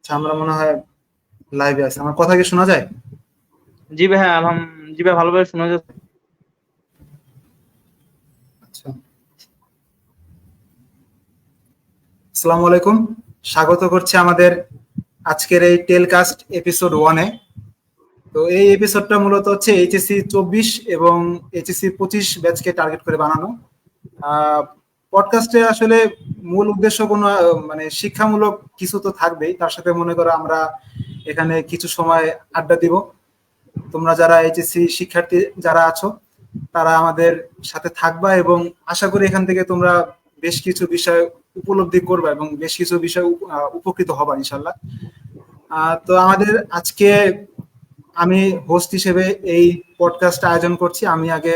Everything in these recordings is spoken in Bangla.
আচ্ছা, আমরা মনে হয় লাইভে আছি। আমার কথা কি শোনা যায়? জি ভাই, জি ভাই, ভালোভাবে শোনা যাচ্ছে। আচ্ছা, আসসালামু আলাইকুম। স্বাগত করছি আমাদের আজকের এই টেলকাস্ট এপিসোড 1-এ। তো এই এপিসোডটা মূলত হচ্ছে এইচএসসি 24 এবং এইচএসসি 25 ব্যাচকে টার্গেট করে বানানো। পডকাস্টে আসলে মূল উদ্দেশ্য কোনো মানে শিক্ষামূলক কিছু তো থাকবেই, তার সাথে মনে করো আমরা এখানে কিছু সময় আড্ডা দিব। তোমরা যারা এইচএসসি শিক্ষার্থী যারা আছো তারা আমাদের সাথে থাকবা এবং আশা করি এখান থেকে তোমরা বেশ কিছু বিষয় উপলব্ধি করবা এবং বেশ কিছু বিষয় উপকৃত হবা ইনশাল্লাহ। তো আমাদের আজকে আমি হোস্ট হিসেবে এই পডকাস্ট আয়োজন করছি। আমি আগে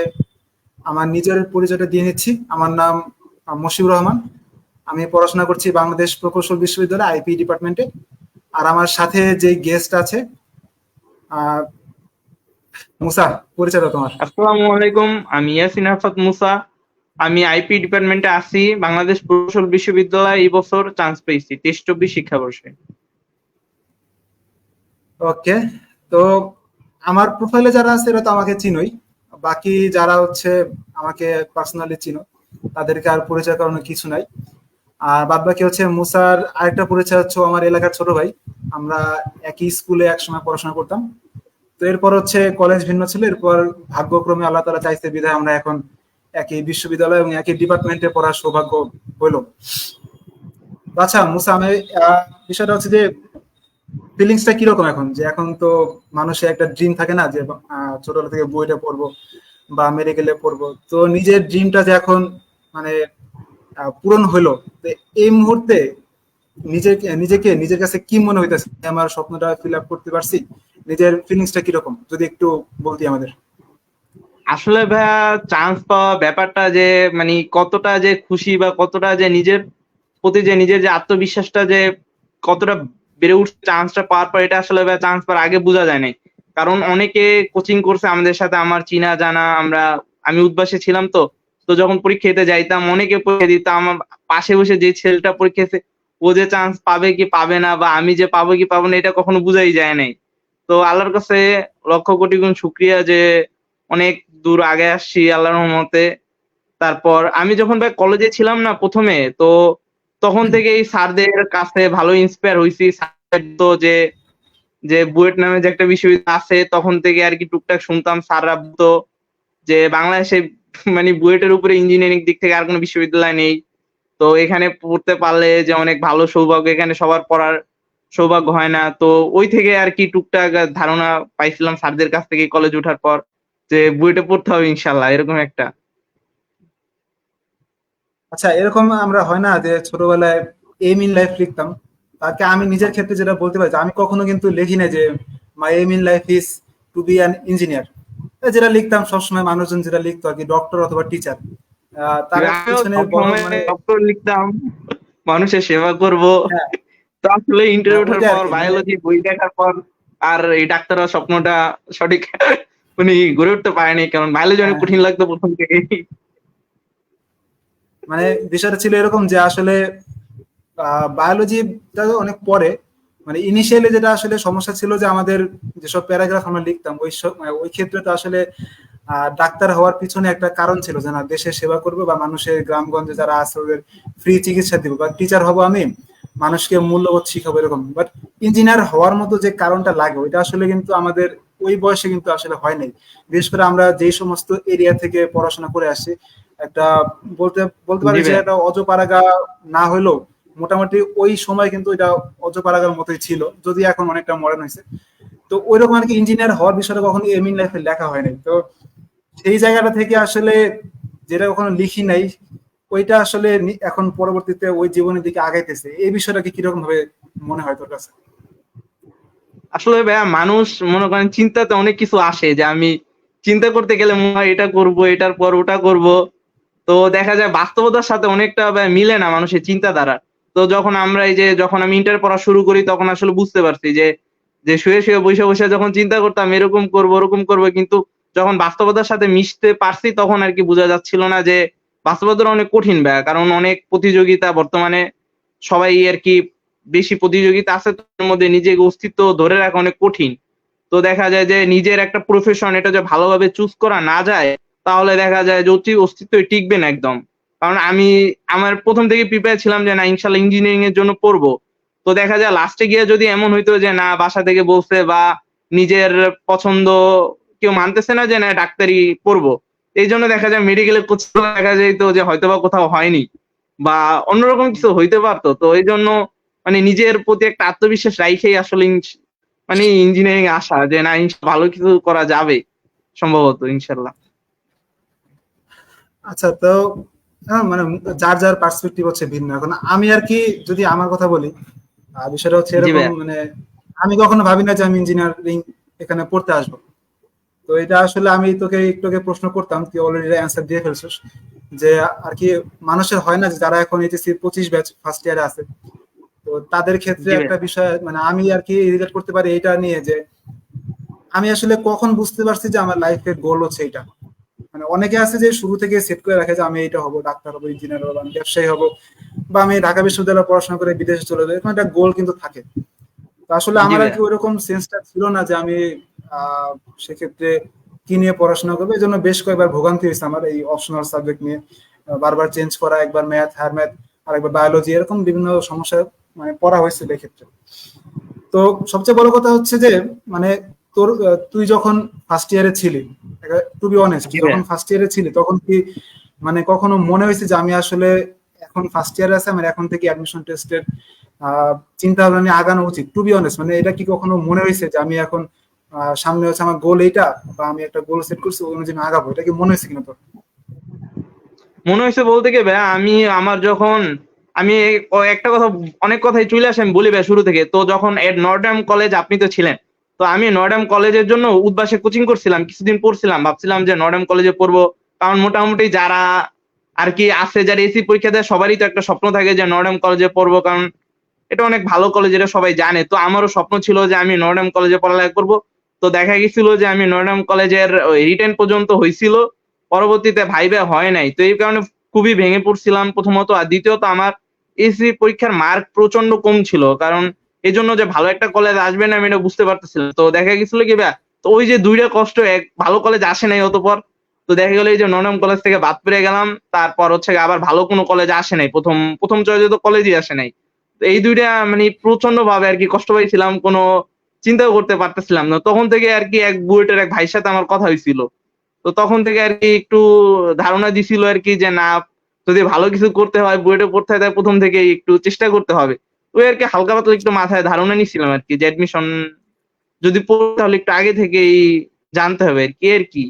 আমার নিজের পরিচয়টা দিয়ে নিচ্ছি। আমার নাম মশিউর রহমান। আমি পড়াশোনা করছি বাংলাদেশ প্রকৌশল বিশ্ববিদ্যালয় আইপি ডিপার্টমেন্টে। আর আমার সাথে যে গেস্ট আছে আহ মুসা, পরিচয় দাও তোমার। আসসালামু আলাইকুম, আমি ইয়াসিন আরাফাত মুসা। আমি আইপি ডিপার্টমেন্টে আছি। বাংলাদেশ প্রকৌশল বিশ্ববিদ্যালয় এই বছর চান্স পেয়েছি 23-24 শিক্ষাবর্ষে। ওকে, তো আমার প্রোফাইলে যারা আছে এরা তো আমাকে চিনোই। বাকি যারা হচ্ছে আমাকে পার্সোনালি চিনো তাদেরকে আর পরিচয় করানোর কিছু নাই। আর বাদ বাকি হচ্ছে মুসার আরেকটা পরিচয় হচ্ছে ও আমার এলাকার ছোট ভাই। আমরা একই স্কুলে একসময় পড়াশোনা করতাম। তো এরপর হচ্ছে কলেজ ভিন্ন ছিল, এরপর ভাগ্যক্রমে আল্লাহ তাআলা চাইছে বিধায় আমরা এখন একই বিশ্ববিদ্যালয় এবং একই ডিপার্টমেন্টে পড়ার সৌভাগ্য হইলো। আচ্ছা মুসা, আমি বিষয়টা হচ্ছে যে ফিলিংসটা কিরকম এখন, যে এখন তো মানুষের একটা ড্রিম থাকে না যে ছোটবেলা থেকে বইটা পড়বো বা মেডিকেলে পড়বো, তো নিজের ড্রিমটা যে এখন মানে পূরণ হইলো, তো এই মুহূর্তে নিজেকে নিজেকে নিজের কাছে কি মনে হইতেছে? আমার স্বপ্নটা ফিল আপ করতে পারছি, নিজের ফিলিংসটা কিরকম যদি একটু বলতি আমাদের। আসলে ভাইয়া, চান্স পাওয়া ব্যাপারটা যে মানে কতটা যে খুশি বা কতটা যে নিজের প্রতি যে নিজের যে আত্মবিশ্বাসটা যে কতটা বেড়ে উঠছে চান্সটা পাওয়ার পর, এটা আসলে ভাইয়া চান্স পাওয়ার আগে বোঝা যায় নাই। কারণ অনেকে কোচিং করছে আমাদের সাথে, আমার চিনা জানা। আমি উদ্বাসে ছিলাম, তো তো যখন পরীক্ষা দিতে যাইতাম অনেকে পরীক্ষা দিতাম। আমার পাশে বসে যে ছেলেটা পরীক্ষা দিতে, ও যে চান্স পাবে কি পাবে না, বা আমি যে পাবো কি পাবো না, এটা কখনো বুঝাই যায় নাই। তো আল্লাহর কাছে লক্ষ কোটি গুণ শুকরিয়া যে অনেক দূর আগে আসছি আল্লাহর রহমতে। তারপর আমি যখন ভাই কলেজে ছিলাম না প্রথমে, তো তখন থেকে এই স্যারদের কাছে ভালো ইন্সপায়ার হইছি। স্যারদের তো যে যে বুয়েট নামে যে একটা বিশ্ববিদ্যালয় আছে, তখন থেকে আর কি টুকটাক শুনতাম স্যাররা বলতো যে বাংলাদেশে মানে বুয়েটের উপরে ইঞ্জিনিয়ারিং দিক থেকে আর কোনো বিশ্ববিদ্যালয় নেই। তো এখানে পড়তে পারলে যে অনেক ভালো সৌভাগ্য, এখানে সবার পড়ার সৌভাগ্য হয় না। তো ওই থেকে আর কি টুকটাক ধারণা পাইছিলাম স্যারদের কাছ থেকে কলেজ ওঠার পর, যে বুয়েটে পড়তে হবে ইনশাল্লাহ, এরকম একটা। আচ্ছা, এরকম আমরা হয় না যে ছোটবেলায় এম ইন লাইফ লিখতাম, তাকে আমি নিজের ক্ষেত্রে যেটা বলতে পারি যে আমি কখনো কিন্তু লিখি না যে my aim in life is to be an engineer. যেটা লিখতাম সবসময় মানুষজন যেটা লিখতো আর কি, ডক্টর অথবা টিচার। তার আমিও পিছনে বড় সবসময় মানে ডক্টর লিখতাম, মানুষের সেবা করব। হ্যাঁ, তো আসলে ইন্টারভিউ ওঠার ওইটা আর পর, কি মানে বায়োলজি বই দেখার পর আর এই ডাক্তার হওয়ার স্বপ্নটা সঠিক উনি গড়ে উঠতে পারেনি, কারণ বায়োলজি অনেক হ্যাঁ, কঠিন লাগতো প্রথম থেকেই। মানে বিষয়টা ছিল এরকম যে আসলে বায়োলজিটা অনেক পরে, মানে ইনিশিয়ালি যেটা আসলে সমস্যা ছিল যে আমাদের যেসব প্যারাগ্রাফ আমরা লিখতাম ওই ক্ষেত্রে তো আসলে ডাক্তার হওয়ার পিছনে একটা কারণ ছিল যে না, দেশের সেবা করবো বা মানুষের গ্রামগঞ্জে যারা আছে ওদের ফ্রি চিকিৎসা দিব, বা টিচার হব আমি, মানুষকে মূল্যবোধ শিখাবো এরকম। বাট ইঞ্জিনিয়ার হওয়ার মতো যে কারণটা লাগে ওইটা আসলে কিন্তু আমাদের ওই বয়সে কিন্তু আসলে হয় নাই। বিশেষ করে আমরা যেই সমস্ত এরিয়া থেকে পড়াশোনা করে আসছি, একটা বলতে বলতে পারি জি যে ভাইয়া। একটা অজপাড়াগা না হলেও মোটামুটি ওই সময় কিন্তু এটা অজপাড়াগার মতোই ছিল, যদি এখন অনেকটা মডার্ন হয়েছে। তো ওইরকম আর কি ইঞ্জিনিয়ার হওয়ার বিষয়টা কখনো এম ইন লাইফে লেখা হয় নাই। তো সেই জায়গাটা থেকে আসলে যেটা কখনো লিখি নাই ওইটা আসলে এখন পরবর্তীতে ওই জীবনের দিকে আগাইতেছে। এই বিষয়টাকে কিরকম ভাবে মনে হয় তোর কাছে? আসলে ভাইয়া, মানুষ মনে করেন চিন্তাতে অনেক কিছু আসে, যে আমি চিন্তা করতে গেলে মনে হয় এটা করব, এটার পর ওটা করব। তো দেখা যায় বাস্তবতার সাথে অনেকটা ভাইয়া মিলে না মানুষের চিন্তাধারা। তো যখন আমরা এই যে যখন আমি ইন্টার পড়া শুরু করি, তখন আসলে বুঝতে পারছি যে যে শুয়ে শুয়ে বসে বসে যখন চিন্তা করতাম এরকম করব ওরকম করব, কিন্তু যখন বাস্তবতার সাথে মিশতে পারছি তখন আর কি বোঝা যাচ্ছিল না যে বাস্তবতাটা অনেক কঠিন ভাইয়া। কারণ অনেক প্রতিযোগিতা বর্তমানে, সবাই আর কি বেশি প্রতিযোগিতা আছে, তার মধ্যে নিজের অস্তিত্ব ধরে রাখা অনেক কঠিন। তো দেখা যায় যে নিজের একটা প্রফেশন এটা যে ভালোভাবে চুজ করা না যায়, তাহলে দেখা যায় যে অস্তিত্বই টিকবে না একদম। কারণ আমি আমার প্রথম থেকে প্রিপেয়ার ছিলাম যে না ইনশাল্লাহ ইঞ্জিনিয়ারিং এর জন্য পড়বো। তো দেখা যায় লাস্টে গিয়ে যদি এমন হইতো যে না বাসা থেকে বলছে বা নিজের পছন্দ কেউ মানতেছে না যে না ডাক্তারি পড়বো, এই জন্য দেখা যায় মেডিকেলের কোচিং দেখা যাইতো যে হয়তোবা কোথাও হয়নি বা অন্যরকম কিছু হইতে পারতো। তো এই জন্য মানে নিজের প্রতি একটা আত্মবিশ্বাস রাইখেই আসলে মানে ইঞ্জিনিয়ারিং আসা যে না ভালো কিছু করা যাবে সম্ভবত ইনশাল্লাহ। আচ্ছা, তো মানে যার যার পার্সপেক্টিভ হচ্ছে ভিন্ন। এখন আমি আর কি যদি আমার কথা বলি, বিষয়টা হচ্ছে জি এরকম, ভাইয়া। মানে আমি কখনো ভাবি না যে আমি ইঞ্জিনিয়ারিং এখানে পড়তে আসবো। তো এটা আসলে আমি তোকে একটু আগে প্রশ্ন করতাম, তুই অলরেডি অ্যান্সার দিয়ে ফেলছিস যে আর কি মানুষের হয় না যে যারা এখন এইচএসসি 25 ব্যাচ ফার্স্ট ইয়ারে আছে, তো তাদের ক্ষেত্রে জি ভাইয়া। একটা বিষয় মানে আমি আর কি রিলেট করতে পারি এটা নিয়ে যে আমি আসলে কখন বুঝতে পারছি যে আমার লাইফের গোল হচ্ছে এটা। মানে অনেকে আছে যে শুরু থেকে সেট করে রাখে যে আমি এটা হবো, ডাক্তার হবো, ইঞ্জিনিয়ার হবো, আমি ব্যবসায়ী হবো, বা আমি ঢাকা বিশ্ববিদ্যালয়ে পড়াশোনা করে বিদেশে চলে যাবো, এরকম একটা গোল কিন্তু থাকে। তো আসলে জি আমার আর ভাইয়া। কি ওইরকম সেন্সটা ছিল না যে আমি সেক্ষেত্রে কি নিয়ে পড়াশোনা করবো। এই জন্য বেশ কয়েকবার ভোগান্তি হয়েছে আমার এই অপশনাল সাবজেক্ট নিয়ে, বারবার চেঞ্জ করা, একবার ম্যাথ, হায়ার ম্যাথ, আর একবার বায়োলজি, এরকম বিভিন্ন সমস্যা মানে পড়া হয়েছে এক্ষেত্রে। তো সবচেয়ে বড় কথা হচ্ছে যে মানে তোর তুই যখন ফার্স্ট ইয়ারে ছিলি, টু বি অনেস্ট, জি যখন ভাইয়া। ফার্স্ট ইয়ারে ছিলি তখন কি মানে কখনো মনে হয়েছে যে আমি আসলে এখন ফার্স্ট ইয়ারে আছে, আমার এখন থেকে অ্যাডমিশন টেস্টের চিন্তা ভাবনা নিয়ে আগানো উচিত? টু বি অনেস্ট, মানে এটা কি কখনো মনে হয়েছে যে আমি এখন সামনে হচ্ছে আমার গোল এইটা, বা আমি একটা গোল সেট করছি ওই অনুযায়ী আমি আগাবো, এটা কি মনে হয়েছে কিনা তোর? মনে হয়েছে বলতে কি ভাইয়া, আমি আমার যখন আমি একটা কথা, অনেক কথাই চলে আসে আমি বলি ভাই শুরু থেকে। তো যখন নর্ডাম কলেজ আপনি তো ছিলেন, তো আমি নর্ডাম কলেজের জন্য উদ্বাসে কোচিং করছিলাম, কিছুদিন পড়ছিলাম, ভাবছিলাম যে নর্ডাম কলেজে পড়বো। কারণ মোটামুটি যারা আর কি আছে, যারা এসি পরীক্ষা দেয় সবারই তো একটা স্বপ্ন থাকে যে নর্ডাম কলেজে পড়বো, কারণ এটা অনেক ভালো কলেজ, এটা সবাই জানে। তো আমারও স্বপ্ন ছিল যে আমি নর্ডাম কলেজে পড়ালেখা করব। তো দেখা গেছিল যে আমি নর্ডাম কলেজের রিটেন পর্যন্ত হইছিল, পরবর্তীতে ভাইবা হয় নাই। তো এই কারণে খুবই ভেঙে পড়ছিলাম প্রথমত। আর দ্বিতীয়ত আমার এসি পরীক্ষার মার্ক প্রচন্ড কম ছিল, কারণ এই জন্য যে ভালো একটা কলেজ আসবে না আমি এটা বুঝতে পারতেছিলাম। তো দেখা গেছিল কি ভাইয়া, তো ওই যে দুইটা কষ্ট, এক ভালো কলেজ আসে নাই অতপর, তো দেখা গেল এই যে নর্ডাম কলেজ থেকে বাদ পেয়ে গেলাম, তারপর হচ্ছে আবার ভালো কোনো কলেজ আসে নাই, প্রথম প্রথম চয়েসে তো কলেজই আসে নাই। তো এই ২ টা মানে প্রচন্ড ভাবে আরকি কষ্ট পাইছিলাম। কোনো চিন্তাও করতে পারতেছিলাম না। তখন থেকে আরকি এক বুয়েটের এক ভাইয়ের সাথে আমার কথা হইছিল। তো তখন থেকে আরকি একটু ধারণা দিছিল আরকি যে না, যদি ভালো কিছু করতে হয়, বুয়েটে পড়তে হয়, তাহলে ১ম থেকেই একটু চেষ্টা করতে হবে। ওই আরকি হালকা পাতলা একটু মাথায় ধারণা নিছিলাম আরকি যে অ্যাডমিশন যদি পড়ি তাহলে একটু আগে থেকেই জানতে হবে আরকি।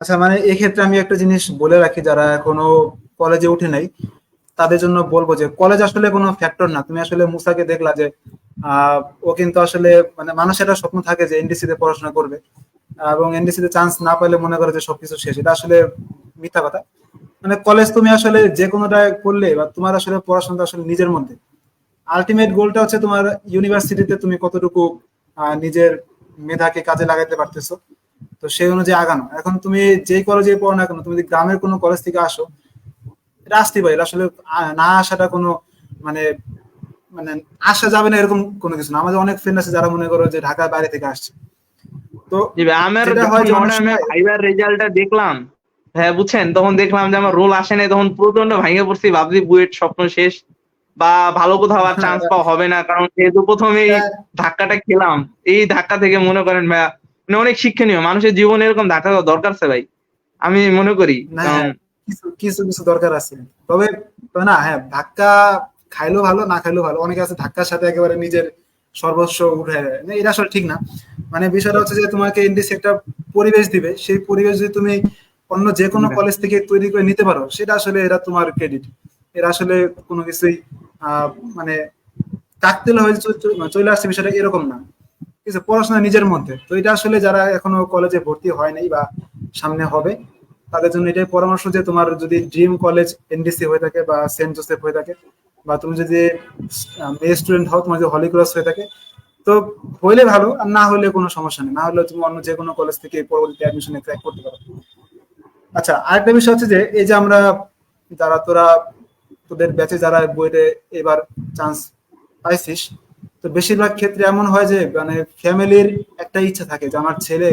আচ্ছা, মানে এক্ষেত্রে আমি একটা জিনিস বলে রাখি যারা এখনো কলেজে উঠে নাই তাদের জন্য বলবো যে কলেজ আসলে কোনো ফ্যাক্টর না। তুমি আসলে মুসাকে দেখলা যে আহ, ও কিন্তু আসলে মানে মানুষের একটা স্বপ্ন থাকে যে এনডিসি তে পড়াশোনা করবে, এবং এনডিসি তে চান্স না পেলে মনে করে যে সবকিছু শেষ। এটা আসলে মিথ্যা কথা। মানে কলেজ তুমি আসলে যে কোনোটা করলে বা তোমার আসলে পড়াশোনাটা আসলে নিজের মধ্যে, আলটিমেট গোলটা হচ্ছে তোমার ইউনিভার্সিটিতে তুমি কতটুকু নিজের মেধাকে কাজে লাগাতে পারতেছো, তো সেই অনুযায়ী আগানো। এখন তুমি যেই কলেজে পড়ো না কেন, তুমি যদি গ্রামের কোনো কলেজ থেকে আসো, এটা আসতেই পারে। এটা আসলে না আসাটা কোনো মানে মানে আসা যাবে না এরকম কোনো কিছু না। আমাদের অনেক ফ্রেন্ড আছে যারা মনে করো যে ঢাকার বাইরে থেকে আসছে। তো জি ভাই, আমার যেটা হয় যখন যে অনেক নর্ডামে সময় ভাইবার রেজাল্টটা দেখলাম, হ্যাঁ বুঝছেন, তখন দেখলাম যে আমার রোল আসে নাই, তখন প্রচন্ড ভেঙে পড়ছি, ভাবছি বুয়েট স্বপ্ন শেষ বা ভালো কোথাও আর চান্স পাওয়া হবে না। কারণ যেহেতু প্রথমেই ধাক্কাটা খেলাম, এই ধাক্কা থেকে মনে করেন ভাইয়া মানে অনেক শিক্ষণীয়, মানুষের জীবনে এরকম ধাক্কা দরকার আছে ভাই, আমি মনে করি। না, কারণ কিছু কিছু কিছু দরকার আছে। তবে তবে না, হ্যাঁ, ধাক্কা খাইলেও ভালো, না খাইলেও ভালো। অনেকে আছে ধাক্কার সাথে একেবারে নিজের সর্বস্ব উঠে দেয়, না, এটা আসলে ঠিক না। মানে বিষয়টা হচ্ছে যে তোমাকে ইন্ডিস একটা পরিবেশ দিবে, সেই পরিবেশ যদি তুমি অন্য যে কোনো কলেজ থেকে তৈরি করে নিতে পারো, সেটা আসলে এরা তোমার ক্রেডিট। এরা আসলে কোনো কিছুই আহ মানে কাকতেলে হয়ে চলে আসছে, বিষয়টা এরকম না। ঠিক আছে, পড়াশোনা নিজের মধ্যে। তো এটা আসলে যারা এখনো কলেজে ভর্তি হয় নাই বা সামনে হবে, তাদের জন্য এটাই পরামর্শ যে তোমার যদি ড্রিম কলেজ এনডিসি হয়ে থাকে বা সেন্ট জোসেফ হয়ে থাকে, বা তুমি যদি মেয়ে স্টুডেন্ট হও, তোমার যদি হলি ক্রস হয়ে থাকে, তো হইলে ভালো, আর না হলে কোনো সমস্যা নেই। না হলে তুমি অন্য যে কোনো কলেজ থেকে পরবর্তীতে অ্যাডমিশনে ক্র্যাক করতে পারো। আচ্ছা, আরেকটা বিষয় হচ্ছে যে এই যে আমরা যারা তোরা তোদের ব্যাচে যারা বুয়েটে এবার চান্স পাইছিস, তো বেশিরভাগ ক্ষেত্রে এমন হয় যে মানে ফ্যামিলির একটা ইচ্ছা থাকে যে আমার ছেলে,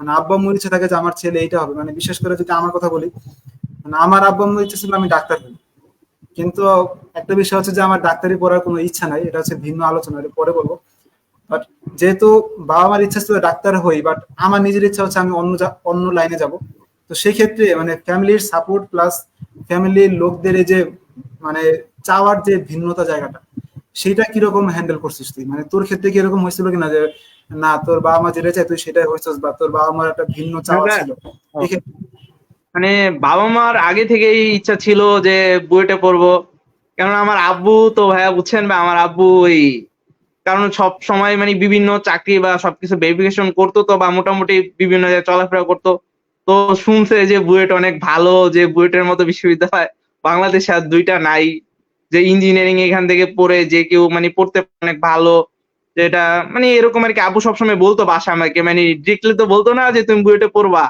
মানে আব্বা আম্মুর ইচ্ছা থাকে যে আমার ছেলে এইটা হবে। মানে বিশেষ করে যদি আমার কথা বলি, মানে আমার আব্বা আম্মুর ইচ্ছা ছিল আমি ডাক্তার হই, কিন্তু একটা বিষয় হচ্ছে যে আমার ডাক্তারি পড়ার কোনো ইচ্ছা নাই, এটা হচ্ছে ভিন্ন আলোচনা, এটা পরে বলবো। বাট যেহেতু বাবা মার ইচ্ছা ছিল ডাক্তার হই, বাট আমার নিজের ইচ্ছা হচ্ছে আমি অন্য লাইনে যাব। তো সেই ক্ষেত্রে মানে ফ্যামিলির সাপোর্ট প্লাস ফ্যামিলির লোকদের এই যে মানে চাওয়ার যে ভিন্নতা জায়গাটা, সেটা কিরকম হ্যান্ডেল করছিস তুই? মানে তোর ক্ষেত্রে কি এরকম হয়েছিল কিনা যে না তোর বাবা মা যেটা চায় তুই সেটাই হয়েছিস, বা তোর বাবা মার একটা ভিন্ন চাওয়া ছিল এক্ষেত্রে? মানে বাবা মার আগে থেকেই ইচ্ছা ছিল যে বুয়েটে পড়বো, কেননা আমার আব্বু তো ভাইয়া বুঝছেন ভাই, আমার আব্বু ওই কারণ সব সময় মানে বিভিন্ন চাকরি বা সবকিছু ভেরিফিকেশন করতো, তো বা মোটামুটি বিভিন্ন জায়গায় চলাফেরা করতো। তো শুনছে যে বুয়েট অনেক ভালো, যে বুয়েটের মতো বিশ্ববিদ্যালয় বাংলাদেশে আর ২ টা নাই। যে ইঞ্জিনিয়ারিং এখান থেকে পড়ে যে কেউ মানে পড়তে অনেক ভালো। যেটা মানে এরকম আরকি আব্বু সবসময় বলতো বাসায় আমাকে, মানে ডিরেক্টলি তো বলতো না যে তুমি বুয়েটে পড়বা।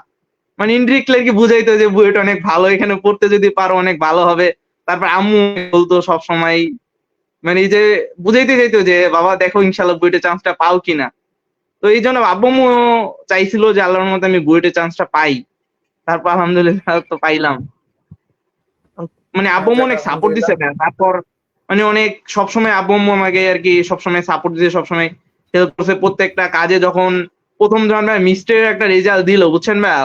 মানে ইনডিরেক্টলি আরকি বুঝাইতো যে বুয়েট অনেক ভালো, এখানে পড়তে যদি পারো অনেক ভালো হবে। তারপর আম্মু বলতো সবসময়, মানে এই যে বুঝাইতে চাইতো যে বাবা দেখো ইনশাআল্লাহ বুয়েটে চান্সটা পাও কিনা। তো এইজন্য আব্বু-আম্মু চাইছিল যে আল্লাহর রহমতে আমি বুয়েটে চান্সটা পাই। তারপর আলহামদুলিল্লাহ তো পাইলাম। মানে আব্বু-আম্মু যাক অনেক সাপোর্ট আলহামদুলিল্লাহ। দিছে ভাইয়া। তারপর মানে অনেক সবসময় আব্বু-আম্মু আমাকে আরকি সবসময় সাপোর্ট দিছে, সবসময় হেল্প করছে প্রত্যেকটা কাজে। যখন ১ম যখন ভাই মিস্টের একটা রেজাল্ট দিল বুঝছেন ভাইয়া?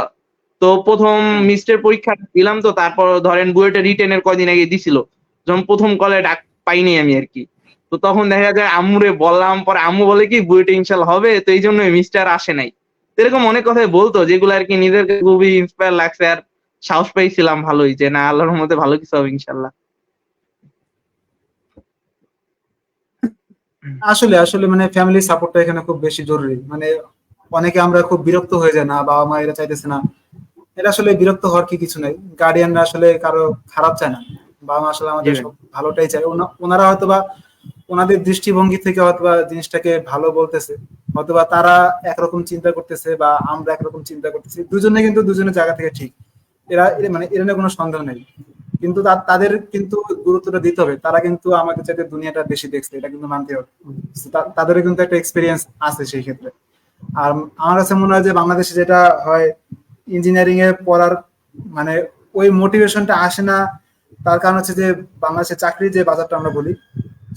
তো ১ম হ্যাঁ। মিস্টের পরীক্ষা দিলাম, তো তারপর ধরেন বুয়েটে রিটেন এর কয়দিন আগে দিছিল। যখন ১ম কলে ডাক পাইনি আমি আরকি। তো তখন দেখা যায় আম্মুরে বললাম, পরে আম্মু বলে কি বুয়েটে ইনশাআল্লাহ হবে, তো এইজন্যই মিস্টার আসে নাই। তো এরকম অনেক কথাই বলতো যেগুলো আরকি নিজেকে খুবই ইন্সপায়ার লাগছে, আর সাহস পাইছিলাম ভালোই যে না আল্লাহর রহমতে ভালো কিছু হবে ইনশাআল্লাহ। আসলে আসলে মানে ফ্যামিলি সাপোর্টটা এখানে খুব বেশি জরুরি। মানে অনেকে আমরা খুব বিরক্ত হয়ে যায় না, বাবা মা এরা চাইতেছে না, এটা আসলে বিরক্ত হওয়ার কি কিছু নাই। গার্ডিয়ানরা আসলে কারো খারাপ চায় না, বাবা মা আসলে জি আমাদের ভাই। সব ভালোটাই চায়। ওনারা হয়তোবা ওনাদের দৃষ্টিভঙ্গি থেকে হয়তোবা জিনিসটাকে ভালো বলতেছে, অথবা তারা একরকম চিন্তা করতেছে বা আমরা একরকম চিন্তা করতেছি, দুজনে কিন্তু দুজনের জায়গা থেকে ঠিক। মানে এর নিয়ে কোনো সন্দেহ নেই, কিন্তু তাদের কিন্তু গুরুত্বটা দিতে হবে। তারা কিন্তু আমাদের চাইতে দুনিয়াটা বেশি দেখছে, এটা কিন্তু মানতে হবে। So, তাদেরও কিন্তু একটা এক্সপিরিয়েন্স আছে সেই ক্ষেত্রে। আর আমার কাছে মনে হয় যে বাংলাদেশে যেটা হয়, ইঞ্জিনিয়ারিং এ পড়ার মানে ওই মোটিভেশনটা আসে না। তার কারণ হচ্ছে যে বাংলাদেশের চাকরির যে বাজারটা আমরা বলি,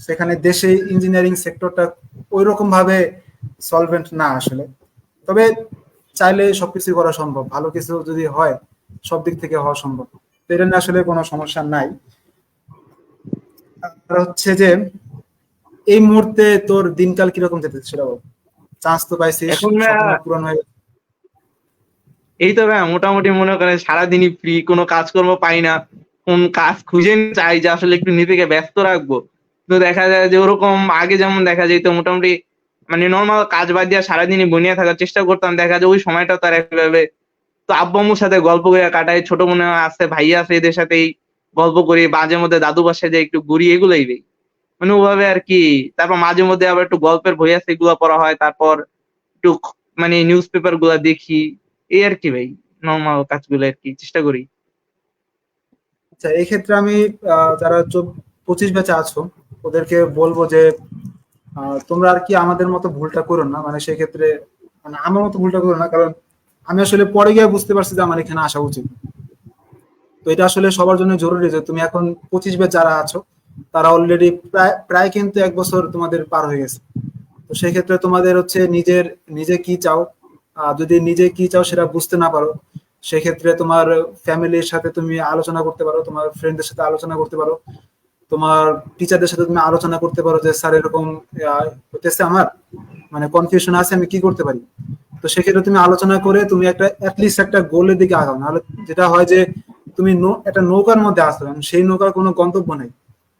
সেখানে দেশে ইঞ্জিনিয়ারিং সেক্টরটা ওই রকম ভাবে সলভেন্ট না আসলে। তবে চাইলে সবকিছু করা সম্ভব, ভালো কিছু যদি হয় সব দিক থেকে হওয়া সম্ভব। তো এটা নিয়ে আসলে কোনো সমস্যা নাই। আর হচ্ছে যে এই মুহূর্তে তোর দিনকাল কিরকম যেতেছে সেটা বল। চান্স তো পাইছিস, এখন স্বপ্ন পূরণ হয়ে এই তো ভাই মোটামুটি মনে করেন সারাদিনই ফ্রি, কোনো কাজকর্ম পাই না। কোন কাজ খুঁজে চাই যে আসলে একটু নিজেকে ব্যস্ত রাখবো। তো দেখা যায় যে ওরকম আগে যেমন দেখা যেত মোটামুটি মানে নরমাল কাজ বাদ দিয়ে সারাদিনই বনিয়া থাকার চেষ্টা করতাম। দেখা যায় ওই সময়টা তো আর এভাবে তো আব্বু-আম্মুর সাথে গল্প করে কাটাই। ছোট বোন আছে, ভাইয়া আছে, এদের সাথেই গল্প করি। মাঝে মধ্যে দাদু বাসায় যাই একটু ঘুরি, এগুলোই ভাই। মানে ওভাবে আরকি। তারপর মাঝে মধ্যে আবার একটু গল্পের বই আছে এগুলা পড়া হয়। তারপর একটু মানে নিউজ পেপার গুলা দেখি। এই আরকি ভাই। নরমাল কাজগুলো আরকি চেষ্টা করি। আচ্ছা, এই ক্ষেত্রে আমি যারা 25 ব্যাচে আছো ওদেরকে বলবো যে তোমরা আর কি আমাদের মতো ভুলটা করো না। মানে সেই ক্ষেত্রে মানে আমার মতো ভুলটা করো না, কারণ আমি আসলে পরে গিয়ে বুঝতে পারছি যে আমার এখানে আসা উচিত। তো এটা আসলে সবার জন্য জরুরি যে তুমি এখন 25 ব্যাচ যারা আছো তারা অলরেডি প্রায় প্রায় কিন্তু 1 বছর তোমাদের পার হয়ে গেছে। তো সেই ক্ষেত্রে তোমাদের হচ্ছে নিজে কি চাও, যদি নিজে কি চাও সেটা বুঝতে না পারো, সেক্ষেত্রে তোমার ফ্যামিলির সাথে তুমি আলোচনা করতে পারো, তোমার ফ্রেন্ডদের সাথে আলোচনা করতে পারো, তোমার টিচারদের সাথে তুমি আলোচনা করতে পারো যে স্যার এরকম হতেছে, আমার মানে কনফিউশন আছে, আমি কি করতে পারি। তো সেক্ষেত্রে তুমি আলোচনা করে তুমি একটা অ্যাটলিস্ট একটা গোলের দিকে আগাও। নাহলে যেটা হয় যে তুমি একটা নৌকার মধ্যে আসো, এবং সেই নৌকার কোনো গন্তব্য নেই।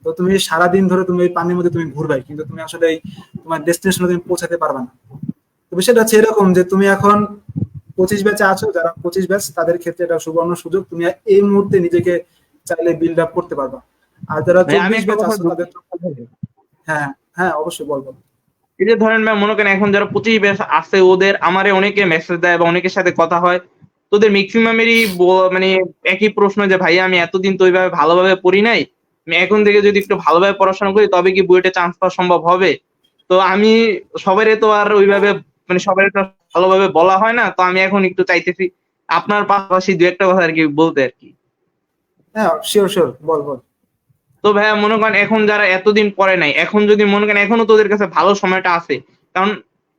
তো তুমি সারাদিন ধরে তুমি ওই পানির মধ্যে তুমি ঘুরবাই, কিন্তু তুমি আসলে এই তোমার ডেস্টিনেশনে তুমি পৌঁছাতে পারবে না। তবে সেটা হচ্ছে এরকম যে তুমি এখন 25 ব্যাচে আছো, যারা 25 ব্যাচ তাদের ক্ষেত্রে এটা সুবর্ণ সুযোগ, তুমি এই মুহূর্তে নিজেকে চাইলে বিল্ড আপ করতে পারবা। আর যারা ভাই আমি 24 একটা ব্যাচ কথা আছো তাদের তো হ্যাঁ, হ্যাঁ অবশ্যই বলবো। এই যে ধরেন ভাই মনে করেন এখন যারা 25 ব্যাচ আছে ওদের আমারে অনেকে মেসেজ দেয় বা অনেকের সাথে কথা হয়। তো ওদের মেক্সিমামেরই মানে একই প্রশ্ন যে ভাইয়া আমি এতদিন তো ওইভাবে ভালোভাবে পড়ি নাই। আমি এখন থেকে যদি একটু ভালোভাবে পড়াশোনা করি তবে কি বুয়েটে চান্স পাওয়া সম্ভব হবে। তো আমি সবারই তো আর ওইভাবে মানে সবারই তো ভালোভাবে বলা হয় না, তো আমি এখন একটু চাইতেছি আপনার পাশাপাশি দু একটা কথা আর কি বলতে আর কি। হ্যাঁ, শিওর শিওর, বল বল। তো ভাইয়া মনে করেন এখন যারা এতদিন পড়ে নাই, এখন যদি মনে করেন এখনো তোদের কাছে ভালো সময়টা আছে, কারণ